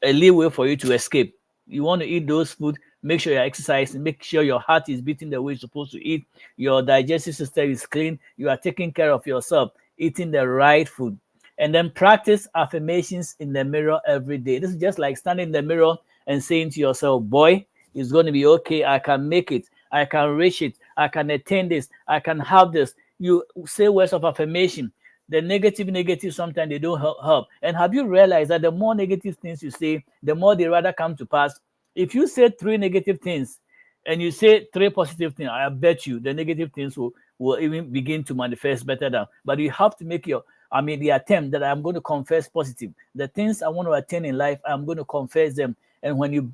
leeway for you to escape. You want to eat those food, make sure you're exercising, make sure your heart is beating the way it's supposed to eat, your digestive system is clean, you are taking care of yourself, eating the right food. And then practice affirmations in the mirror every day. This is just like standing in the mirror and saying to yourself, boy, it's going to be okay. I can make it. I can reach it. I can attain this. I can have this. You say words of affirmation. The negative, sometimes they don't help. And have you realized that the more negative things you say, the more they rather come to pass? If you say 3 negative things and you say 3 positive things, I bet you the negative things will even begin to manifest better than. But you have to make the attempt that I'm going to confess positive. The things I want to attain in life, I'm going to confess them. And when you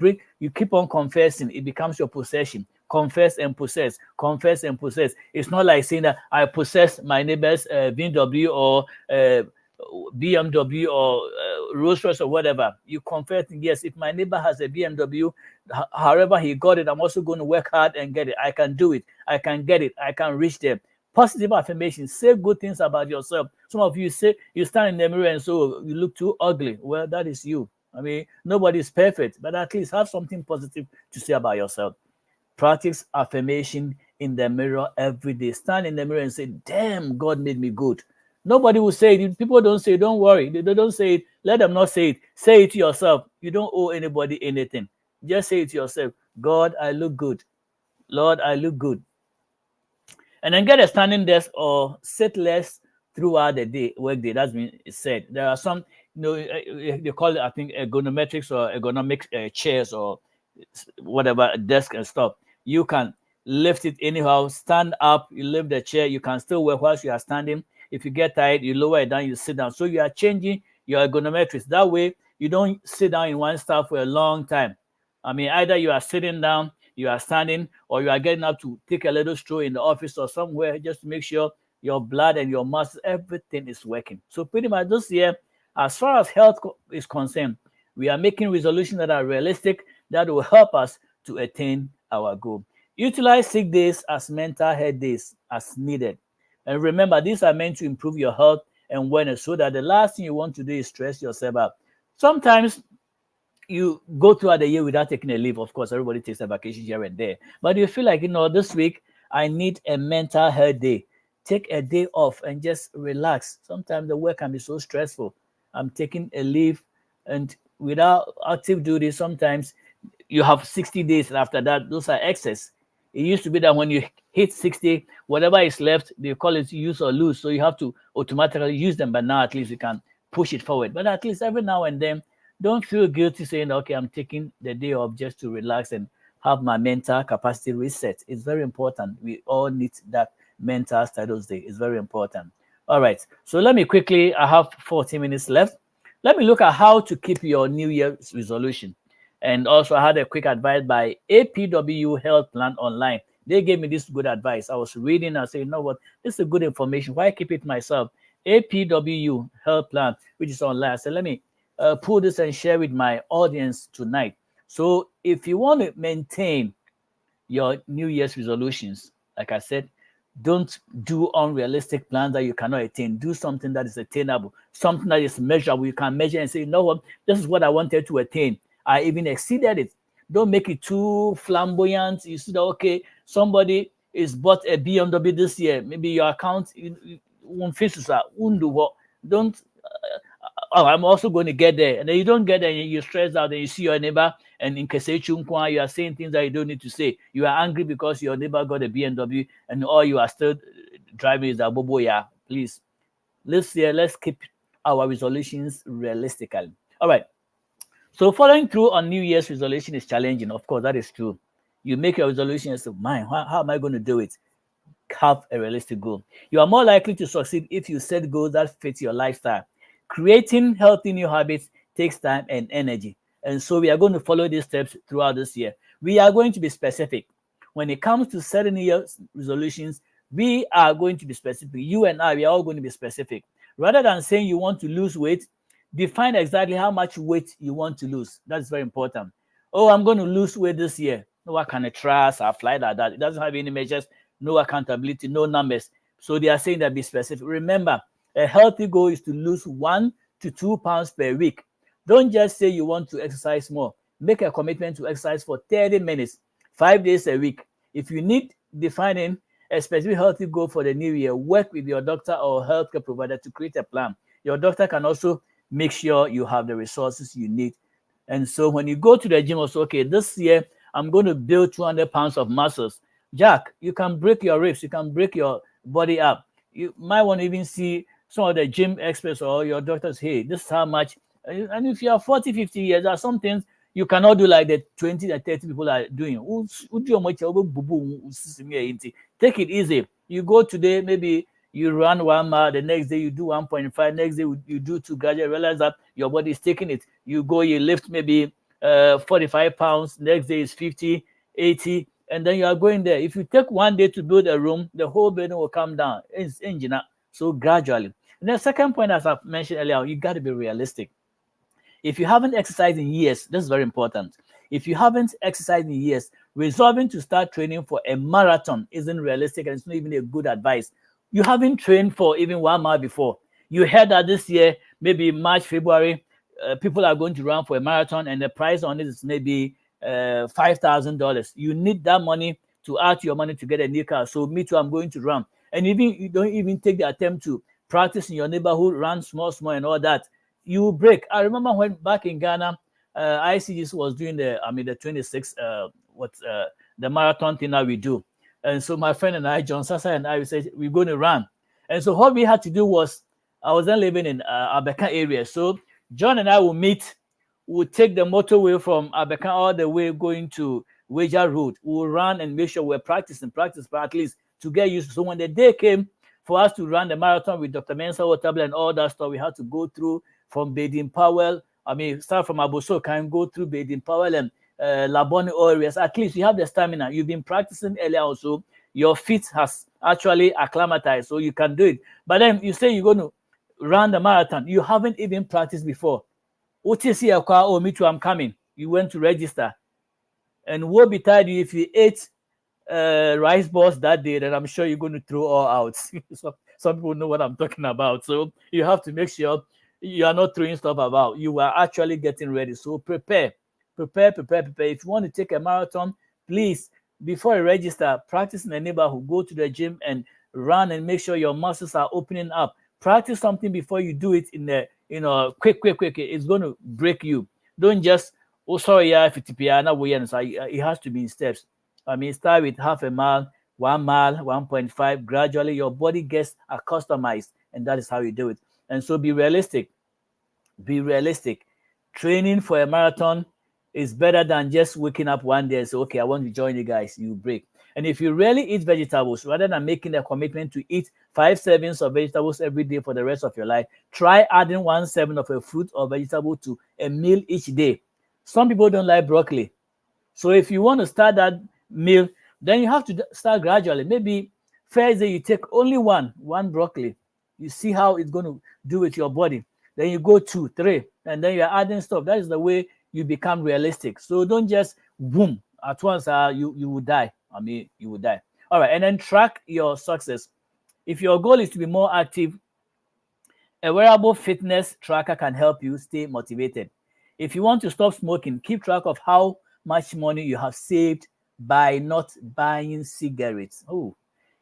keep on confessing, it becomes your possession. Confess and possess. Confess and possess. It's not like saying that I possess my neighbor's BMW or BMW or Rolls Royce or whatever. You confess, yes, if my neighbor has a BMW, however he got it, I'm also going to work hard and get it. I can do it. I can get it. I can reach them. Positive affirmation. Say good things about yourself. Some of you say you stand in the mirror and so you look too ugly. Well, that is you. I mean, nobody is perfect, but at least have something positive to say about yourself. Practice affirmation in the mirror every day. Stand in the mirror and say, damn, God made me good. Nobody will say it. People don't say it. Don't worry. They don't say it. Let them not say it. Say it to yourself. You don't owe anybody anything. Just say it to yourself. God, I look good. Lord, I look good. And then get a standing desk or sit less throughout the day, work day. That's been said. There are some, they call it, I think, ergonometrics or ergonomic chairs or whatever, desk and stuff. You can lift it anyhow, stand up, you lift the chair, you can still work whilst you are standing. If you get tired, you lower it down, you sit down. So you are changing your ergonometrics. That way, you don't sit down in one spot for a long time. I mean, either you are sitting down, you are standing, or you are getting up to take a little stroll in the office or somewhere just to make sure your blood and your muscles, everything is working. So pretty much this year, as far as health is concerned, we are making resolutions that are realistic that will help us to attain our goal. Utilize sick days as mental health days as needed. And remember, these are meant to improve your health and wellness so that the last thing you want to do is stress yourself out. Sometimes you go throughout the year without taking a leave. Of course, everybody takes a vacation here and there. But you feel like, this week I need a mental health day. Take a day off and just relax. Sometimes the work can be so stressful. I'm taking a leave, and without active duty, sometimes you have 60 days, and after that, those are excess. It used to be that when you hit 60, whatever is left, they call it use or lose. So you have to automatically use them, but now at least you can push it forward. But at least every now and then, don't feel guilty saying, okay, I'm taking the day off just to relax and have my mental capacity reset. It's very important. We all need that mental status day. It's very important. All right. So let me quickly, I have 40 minutes left. Let me look at how to keep your New Year's resolution. And also, I had a quick advice by APW Health Plan Online. They gave me this good advice. I was reading and saying, you know what, this is good information. Why keep it myself? APW Health Plan, which is online. I said, let me pull this and share with my audience tonight. So if you want to maintain your New Year's resolutions, like I said, don't do unrealistic plans that you cannot attain. Do something that is attainable, something that is measurable. You can measure and say, you know what, this is what I wanted to attain. I even exceeded it. Don't make it too flamboyant. You see that, okay, somebody is bought a BMW this year. Maybe your account won't fit. Don't, I'm also going to get there. And then you don't get there and you're stressed out and you see your neighbor and in Kesechunkwa, you are saying things that you don't need to say. You are angry because your neighbor got a BMW and all you are still driving is a bobo. Yeah, please. Let's keep our resolutions realistically. All right. So following through on New Year's resolution is challenging. Of course, that is true. You make your resolution and say, man, how am I going to do it? Have a realistic goal. You are more likely to succeed if you set goals that fit your lifestyle. Creating healthy new habits takes time and energy. And so we are going to follow these steps throughout this year. We are going to be specific. When it comes to setting New Year's resolutions, we are going to be specific. You and I, we are all going to be specific. Rather than saying you want to lose weight, define exactly how much weight you want to lose. That's very important. Oh, I'm going to lose weight this year. No kind of trust, I fly like that. It doesn't have any measures, no accountability, no numbers. So they are saying that be specific. Remember, a healthy goal is to lose 1 to 2 pounds per week. Don't just say you want to exercise more. Make a commitment to exercise for 30 minutes, 5 days a week. If you need defining a specific healthy goal for the new year, work with your doctor or healthcare provider to create a plan. Your doctor can also make sure you have the resources you need. And so when you go to the gym, also, okay, this year I'm going to build 200 pounds of muscles. Jack, you can break your ribs, you can break your body up. You might want to even see some of the gym experts or your doctors, hey, this is how much. And if you are 40, 50 years, there are some things you cannot do like the 20 and 30 people are doing. Take it easy. You go today, maybe you run 1 mile, the next day you do 1.5, next day you do 2, gradually realize that your body is taking it. You go, you lift maybe 45 pounds, next day is 50, 80, and then you are going there. If you take 1 day to build a room, the whole building will come down. It's engine up. So gradually. And the second point, as I mentioned earlier, you got to be realistic. If you haven't exercised in years, this is very important. If you haven't exercised in years, resolving to start training for a marathon isn't realistic and it's not even a good advice. You haven't trained for even 1 mile before. You heard that this year, maybe March, February, people are going to run for a marathon and the price on it is maybe $5,000. You need that money to add to your money to get a new car. So me too, I'm going to run. And even you don't even take the attempt to practice in your neighborhood, run small, and all that, you will break. I remember when back in Ghana, ICGs was doing the 26, the marathon thing that we do. And so my friend and I, John Sasa and I, we said, we're going to run. And so what we had to do was, I was then living in Abeka area. So John and I will meet, we'll take the motorway from Abeka all the way going to Wager Road. We'll run and make sure we're practice, but at least to get used to. So when the day came for us to run the marathon with Dr. Mensa Waterble and all that stuff, we had to go through from Baden Powell. Start from Aboso, can go through Baden Powell and Labone areas. At least you have the stamina. You've been practicing earlier also. Your feet has actually acclimatized, so you can do it. But then you say you're going to run the marathon. You haven't even practiced before. OTC, oh, me too, I'm coming. You went to register. And woe betide you if you ate rice balls that day, then I'm sure you're going to throw all out. So, some people know what I'm talking about. So you have to make sure you are not throwing stuff about. You are actually getting ready. So prepare. If you want to take a marathon, please, before you register, practice in the neighborhood. Go to the gym and run and make sure your muscles are opening up. Practice something before you do it in the, quick. It's going to break you. Don't just, oh, sorry, yeah, if it has to be in steps. Start with half a mile, 1 mile, 1.5. Gradually, your body gets accustomed, and that is how you do it. And so be realistic. Training for a marathon is better than just waking up one day and say, okay, I want to join you guys. You break. And if you really eat vegetables, rather than making a commitment to eat 5 servings of vegetables every day for the rest of your life, try adding 1 serving of a fruit or vegetable to a meal each day. Some people don't like broccoli. So if you want to start that meal, then you have to start gradually. Maybe first day you take only one broccoli. You see how it's going to do with your body. Then you go 2, 3, and then you're adding stuff. That is the way you become realistic. So don't just boom at once. You will die. You will die. All right, and then track your success. If your goal is to be more active, a wearable fitness tracker can help you stay motivated. If you want to stop smoking, keep track of how much money you have saved by not buying cigarettes.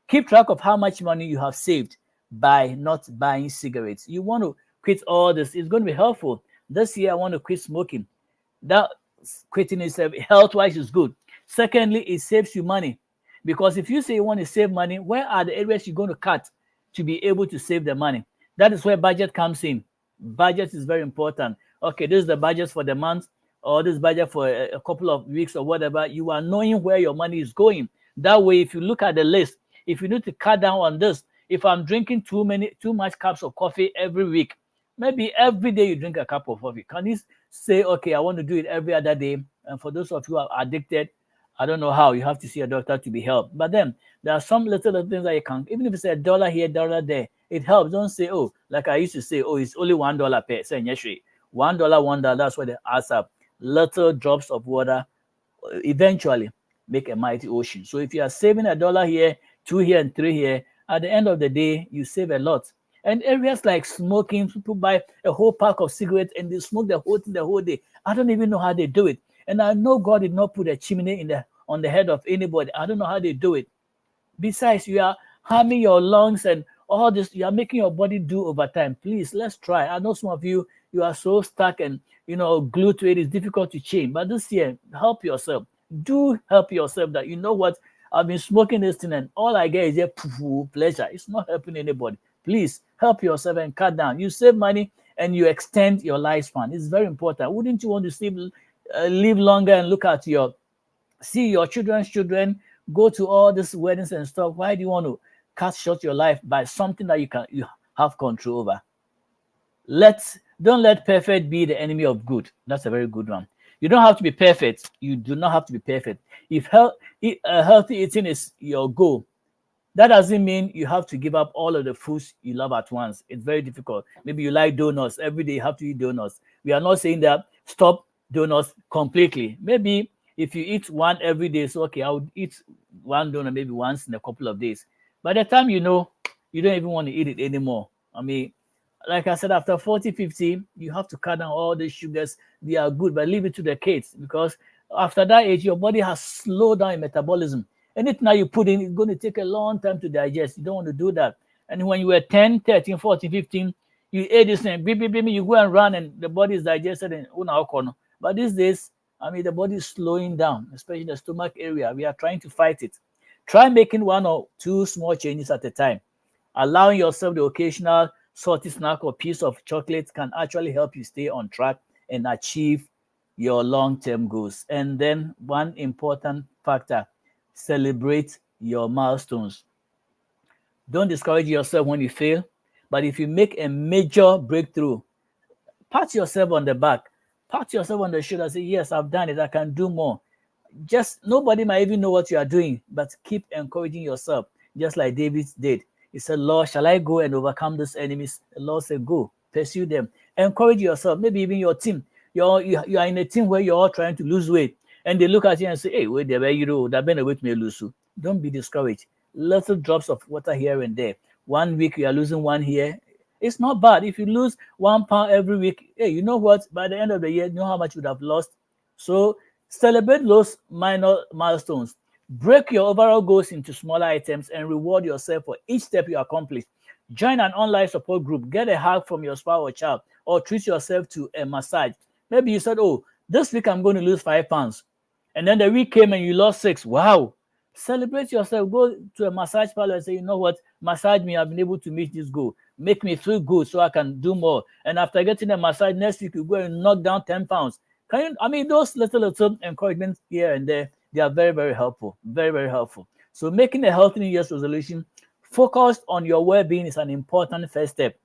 Keep track of how much money you have saved by not buying cigarettes. You want to quit all this. It's going to be helpful. This year, I want to quit smoking. That quitting itself, health-wise, is good. Secondly, it saves you money. Because if you say you want to save money, where are the areas you're going to cut to be able to save the money? That is where budget comes in. Budget is very important. Okay, this is the budget for the month, or this budget for a couple of weeks or whatever. You are knowing where your money is going. That way, if you look at the list, if you need to cut down on this, if I'm drinking too much cups of coffee every week, maybe every day you drink a cup of coffee. Can you say, okay, I want to do it every other day? And for those of you who are addicted, I don't know how. You have to see a doctor to be helped. But then there are some little things that you can, even if it's $1 here, $1 there, it helps. Don't say, oh, like I used to say, oh, it's only $1 per. Say, yes, $1, that's what it adds up. Little drops of water eventually make a mighty ocean. So if you are saving $1 here, 2 here, and 3 here, at the end of the day, you save a lot. And areas like smoking, people buy a whole pack of cigarettes and they smoke the whole thing the whole day. I don't even know how they do it. And I know God did not put a chimney on the head of anybody. I don't know how they do it. Besides, you are harming your lungs and all this. You are making your body do over time. Please, let's try. I know some of you are so stuck and glued to it. It's difficult to change. But this year, help yourself. Do help yourself. That you know what, I've been smoking this thing and all I get is a pleasure. It's not helping anybody. Please help yourself and cut down. You save money and you extend your lifespan. It's very important. Wouldn't you want to live longer and look at see your children's children go to all these weddings and stuff? Why do you want to cut short your life by something that you have control over? Don't let perfect be the enemy of good. That's a very good one. You don't have to be perfect. You do not have to be perfect. If healthy eating is your goal, that doesn't mean you have to give up all of the foods you love at once. It's very difficult. Maybe you like donuts. Every day you have to eat donuts. We are not saying that stop donuts completely. Maybe if you eat one every day, so okay, I would eat 1 donut maybe once in a couple of days. By the time you don't even want to eat it anymore. Like I said, after 40, 50, you have to cut down all the sugars. They are good, but leave it to the kids, because after that age, your body has slowed down in metabolism. Anything that you put in is going to take a long time to digest. You don't want to do that. And when you were 10, 13, 14, 15, you ate this thing, you go and run, and the body is digested in una. But these days, the body is slowing down, especially the stomach area. We are trying to fight it. Try making 1 or 2 small changes at a time. Allowing yourself the occasional salty snack or piece of chocolate can actually help you stay on track and achieve your long-term goals. And then one important factor, celebrate your milestones. Don't discourage yourself when you fail, but if you make a major breakthrough, pat yourself on the back, pat yourself on the shoulder, say, yes, I've done it, I can do more. Just nobody might even know what you are doing, but keep encouraging yourself, just like David did. He said, Lord, shall I go and overcome these enemies? The Lord said, go, pursue them. Encourage yourself, maybe even your team. You are in a team where you're all trying to lose weight, and they look at you and say, hey, wait there, you that been a weight may lose. Don't be discouraged. Little drops of water here and there. 1 week you are losing 1 here. It's not bad. If you lose 1 pound every week, hey, you know what? By the end of the year, you know how much you would have lost. So celebrate those minor milestones. Break your overall goals into smaller items and reward yourself for each step you accomplish. Join an online support group. Get a hug from your spouse or child, or treat yourself to a massage. Maybe you said, oh, this week I'm going to lose 5 pounds. And then the week came and you lost 6. Wow. Celebrate yourself. Go to a massage parlor and say, you know what? Massage me. I've been able to meet this goal. Make me feel good so I can do more. And after getting a massage next week, you go and knock down 10 pounds. Those little encouragements here and there, they are very, very helpful. Very, very helpful. So making a healthy New Year's resolution focused on your well-being is an important first step.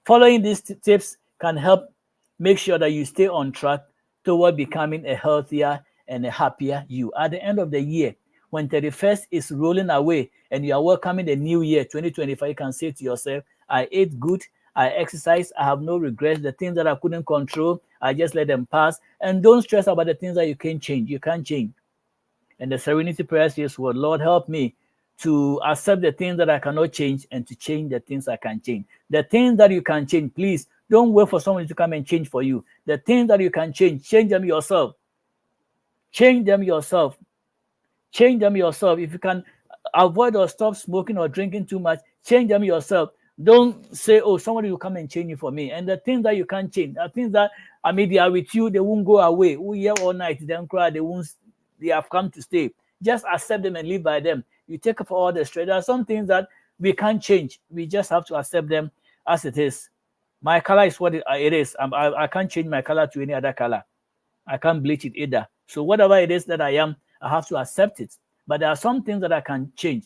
Following these tips can help make sure that you stay on track toward becoming a healthier and a happier you. At the end of the year, when 31st is rolling away and you are welcoming the new year, 2025, you can say to yourself, I ate good, I exercised, I have no regrets. The things that I couldn't control, I just let them pass. And don't stress about the things that you can't change. You can't change. And the Serenity Prayer says, well, Lord, help me to accept the things that I cannot change and to change the things I can change. The things that you can change, please don't wait for someone to come and change for you. The things that you can change them yourself. Change them yourself. Change them yourself. If you can avoid or stop smoking or drinking too much, change them yourself. Don't say, oh, somebody will come and change you for me. And the things that you can't change, the things that, they are with you, they won't go away. We here all night, they don't cry, they have come to stay. Just accept them and live by them. You take up all the stress. There are some things that we can't change. We just have to accept them as it is. My color is what it is. I can't change my color to any other color. I can't bleach it either. So whatever it is that I am, I have to accept it. But there are some things that I can change.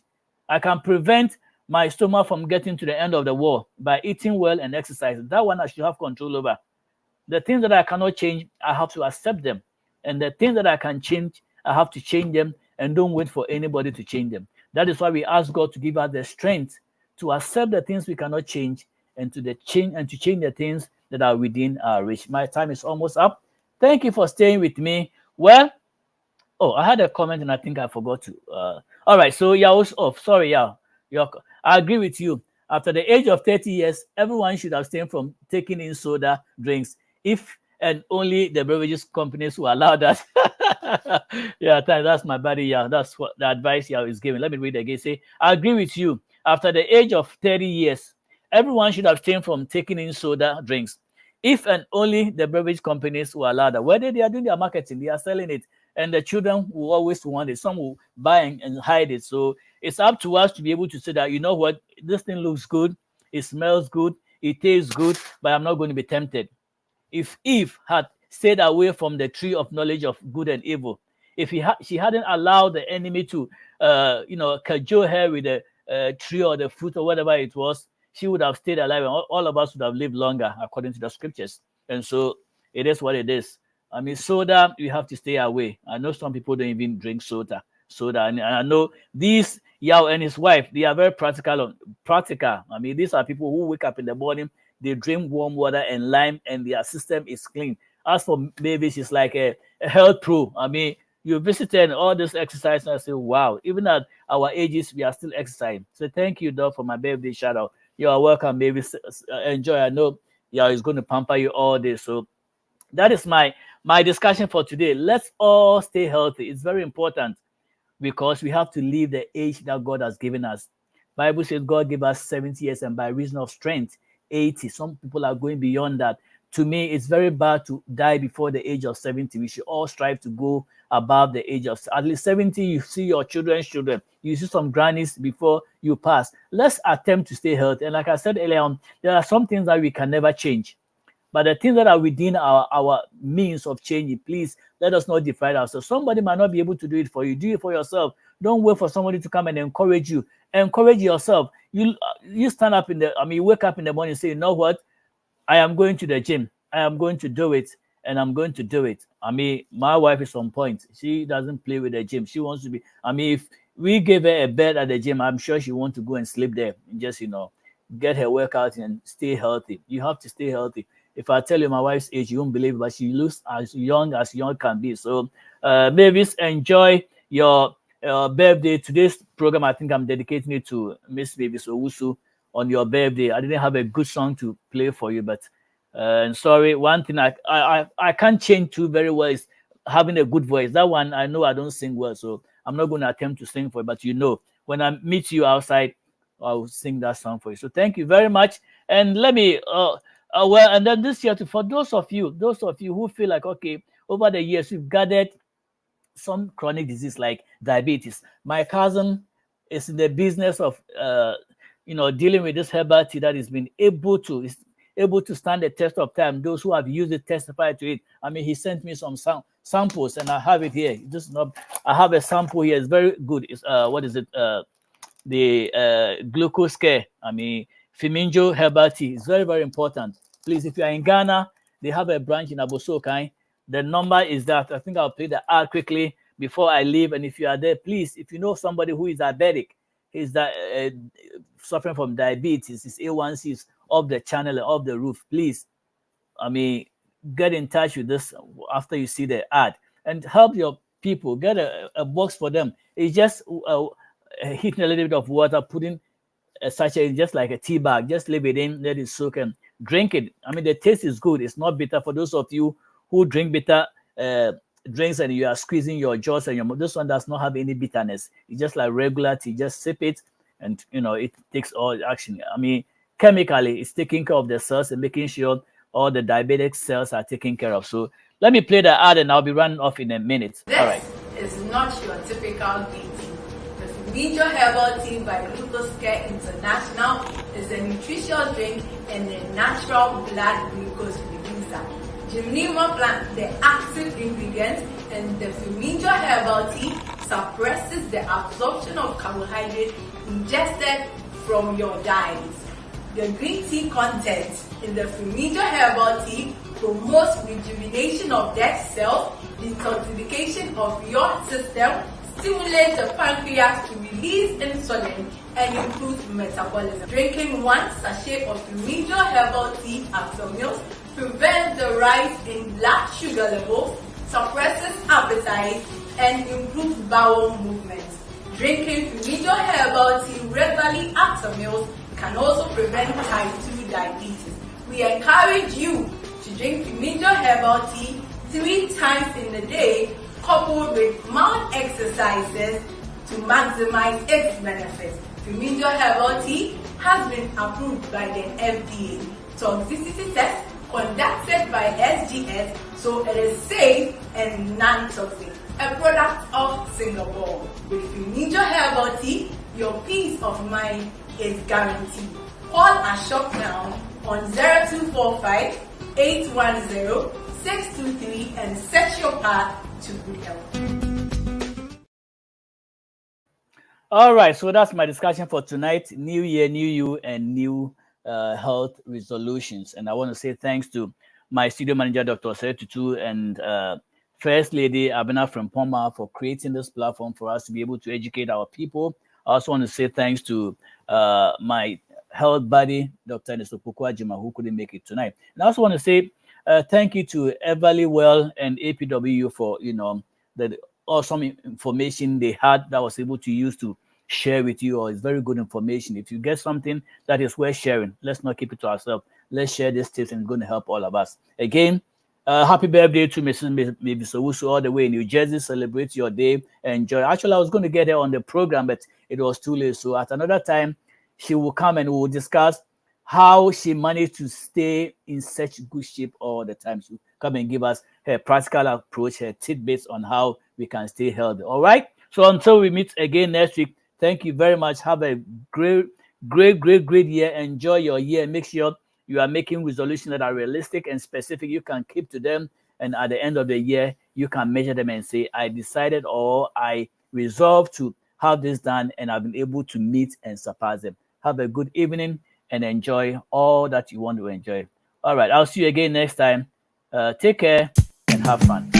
I can prevent my stomach from getting to the end of the wall by eating well and exercising. That one I should have control over. The things that I cannot change, I have to accept them. And the things that I can change, I have to change them and don't wait for anybody to change them. That is why we ask God to give us the strength to accept the things we cannot change and to change the things that are within our reach. My time is almost up. Thank you for staying with me. Well, I had a comment and I think I forgot to. All right, so yeah, sorry, yeah. I agree with you. After the age of 30 years, everyone should abstain from taking in soda drinks, if and only the beverages companies will allow that. Yeah, that's my buddy. Yeah, that's what the advice is giving. Let me read again. Say, I agree with you. After the age of 30 years, everyone should abstain from taking in soda drinks, if and only the beverage companies will allow that. Whether they are doing their marketing, they are selling it, and the children will always want it. Some will buy and hide it. So it's up to us to be able to say that, you know what, this thing looks good, it smells good, it tastes good, but I'm not going to be tempted. If Eve had stayed away from the tree of knowledge of good and evil, if she hadn't allowed the enemy to, cajole her with the tree or the fruit or whatever it was, she would have stayed alive, and all of us would have lived longer according to the scriptures. And so it is what it is. Soda, you have to stay away. I know some people don't even drink soda. And I know these Yao and his wife, they are very practical. These are people who wake up in the morning, they drink warm water and lime, and their system is clean. As for maybe she's like a health pro. You visited all this exercise, and I say, wow, even at our ages, we are still exercising. So thank you, Doc, for my birthday shout out. You are welcome, baby. Enjoy. I know Yao is going to pamper you all day. So that is my discussion for today. Let's all stay healthy. It's very important, because we have to live the age that God has given us. Bible says God gave us 70 years, and by reason of strength, 80. Some people are going beyond that. To me, it's very bad to die before the age of 70. We should all strive to go above the age of at least 70. You see your children's children. You see some grannies before you pass. Let's attempt to stay healthy. And like I said earlier on, there are some things that we can never change. But the things that are within our means of changing, please let us not defraud ourselves. Somebody might not be able to do it for you. Do it for yourself. Don't wait for somebody to come and encourage you. Encourage yourself. You stand up you wake up in the morning and say, you know what? I am going to the gym. I am going to do it, and I'm going to do it. My wife is on point. She doesn't play with the gym. She wants to be. If we give her a bed at the gym, I'm sure she wants to go and sleep there. Just get her workout and stay healthy. You have to stay healthy. If I tell you my wife's age, you won't believe it, but she looks as young can be. So, babies, enjoy your birthday. Today's program, I think I'm dedicating it to Miss Babies Owusu on your birthday. I didn't have a good song to play for you, but sorry. One thing I can't change to very well is having a good voice. That one, I know I don't sing well, so I'm not going to attempt to sing for you, but when I meet you outside, I'll sing that song for you. So thank you very much. And let me, and then this year, for those of you who feel like, okay, over the years, we've gathered some chronic disease like diabetes. My cousin is in the business of, dealing with this herbal tea that has been able to stand the test of time. Those who have used it testify to it. He sent me some samples, and I have it here. I have a sample here. It's very good. It's what is it? The glucose care. Fiminjo herbal tea is very, very important. Please, if you are in Ghana, they have a branch in Abosokai. The number is that. I think I'll play the ad quickly before I leave. And if you are there, please, if you know somebody who is diabetic, is that suffering from diabetes, his A1C is off the channel, off the roof, please, get in touch with this after you see the ad and help your people. Get a box for them. It's just heating a little bit of water, putting a sachet, just like a tea bag, just leave it in, let it soak and drink it. The taste is good. It's not bitter. For those of you who drink bitter drinks and you are squeezing your jaws and this one does not have any bitterness. It's just like regular tea. Just sip it, and it takes all action. Chemically, it's taking care of the cells and making sure all the diabetic cells are taken care of. So let me play the ad, and I'll be running off in a minute. All right. This is not your typical tea. Fiminjo Herbal Tea by Glucose Care International is a nutritious drink and a natural blood glucose reducer. Gymnema plant, the active ingredient, and the Fiminjo Herbal Tea suppresses the absorption of carbohydrate ingested from your diet. The green tea content in the Fiminjo Herbal Tea promotes rejuvenation of dead cells, detoxification of your system, stimulates the pancreas to release insulin, and improves metabolism. Drinking one sachet of Fiminjo Herbal Tea after meals prevents the rise in blood sugar levels, suppresses appetite, and improves bowel movements. Drinking Fiminjo Herbal Tea regularly after meals can also prevent type 2 diabetes. We encourage you to drink Fiminjo Herbal Tea 3 times in a day, coupled with mild exercises to maximize its benefits. Fiminjo Herbal Tea has been approved by the FDA. Toxicity test conducted by SGS, so it is safe and non-toxic. A product of Singapore. With Fiminjo Herbal Tea, your peace of mind is guaranteed. Call our shop now on 0245 810 623 and set your path to good health. All right, so that's my discussion for tonight. New year, new you, and new health resolutions. And I want to say thanks to my studio manager, Dr. Setutu, and First Lady Abena from Poma for creating this platform for us to be able to educate our people. I also want to say thanks to my health buddy, Dr. Nesopukwa Jima, who couldn't make it tonight. And I also want to say thank you to Everly Well and APW for the awesome information they had that I was able to use to share with you. Or it's very good information. If you get something that is worth sharing, let's not keep it to ourselves. Let's share these tips, and it's going to help all of us. Again, happy birthday to Mrs. Owusu all the way in New Jersey. Celebrate your day. Enjoy. Actually, I was going to get her on the program, but it was too late. So at another time, she will come and we will discuss how she managed to stay in such good shape all the time. She'll come and give us her practical approach, her tidbits on how we can stay healthy. All right. So until we meet again next week, thank you very much. Have a great year. Enjoy your year. Make sure you are making resolutions that are realistic and specific. You can keep to them. And at the end of the year, you can measure them and say, I decided or I resolved to have this done, and I've been able to meet and surpass them. Have a good evening and enjoy all that you want to enjoy. All right. I'll see you again next time. Take care and have fun.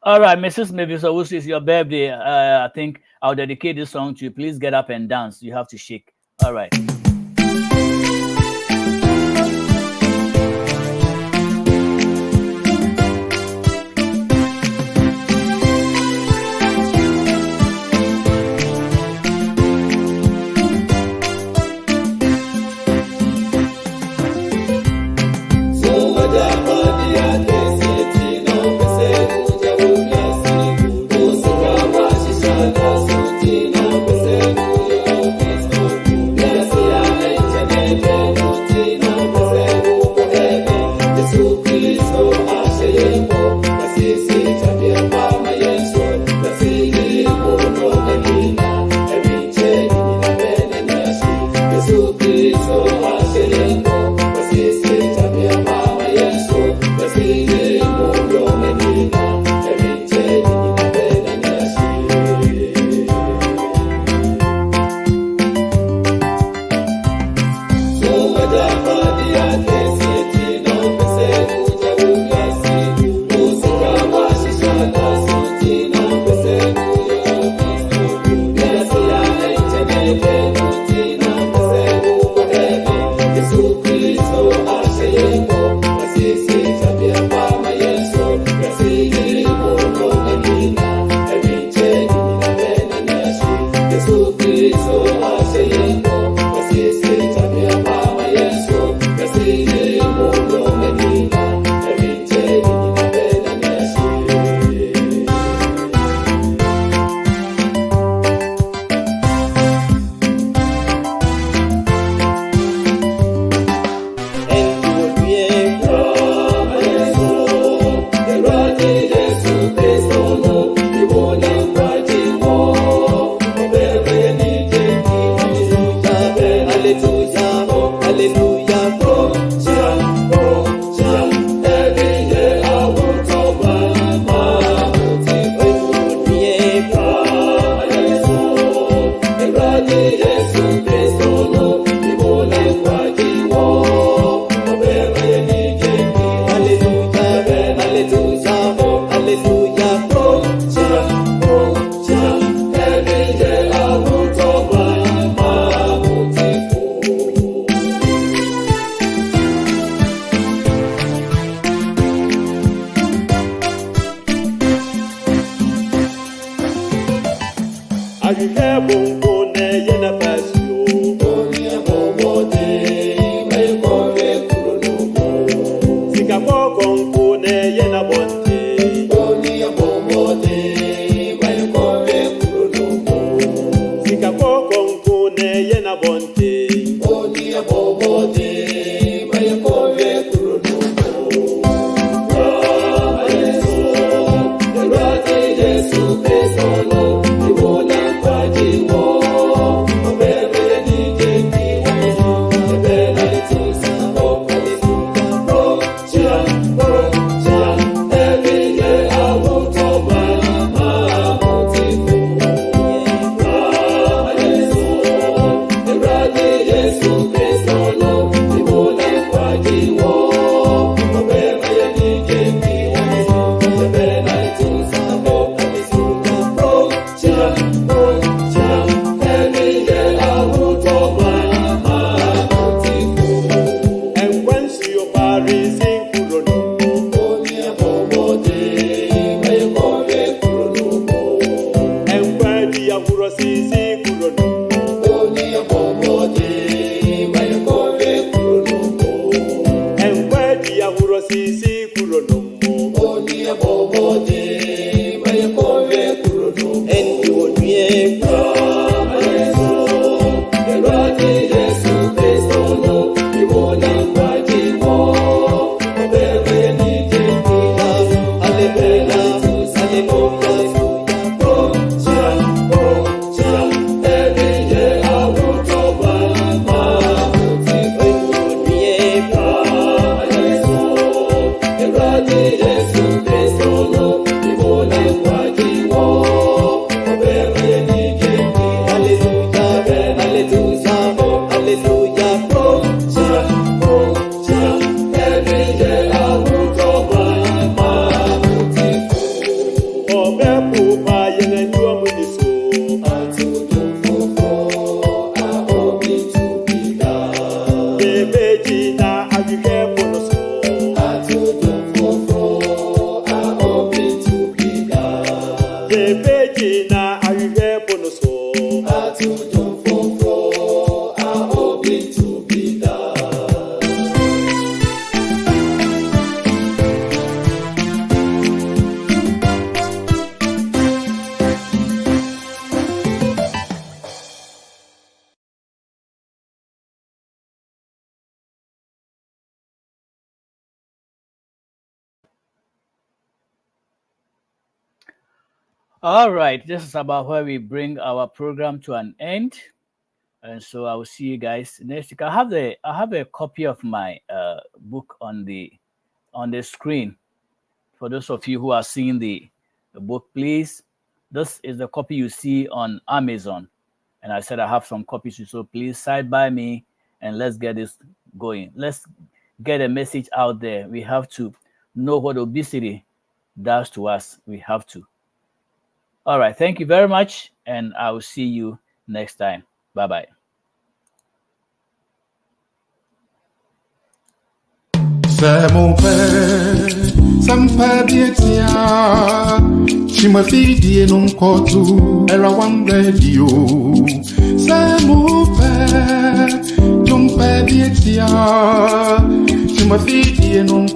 All right, Mrs. Mavis, so which is your birthday? I think I'll dedicate this song to you. Please get up and dance. You have to shake. All right. Everybody All right, this is about where we bring our program to an end, and so I will see you guys next week. I have a copy of my book on the screen. For those of you who are seeing the book, please, this is the copy you see on Amazon, and I said I have some copies, so please side by me and let's get this going. Let's get a message out there. We have to know what obesity does to us. We have to. All right. Thank you very much. And I will see you next time. Bye-bye. Chimafidi non kotu era one radio. Chimafidi non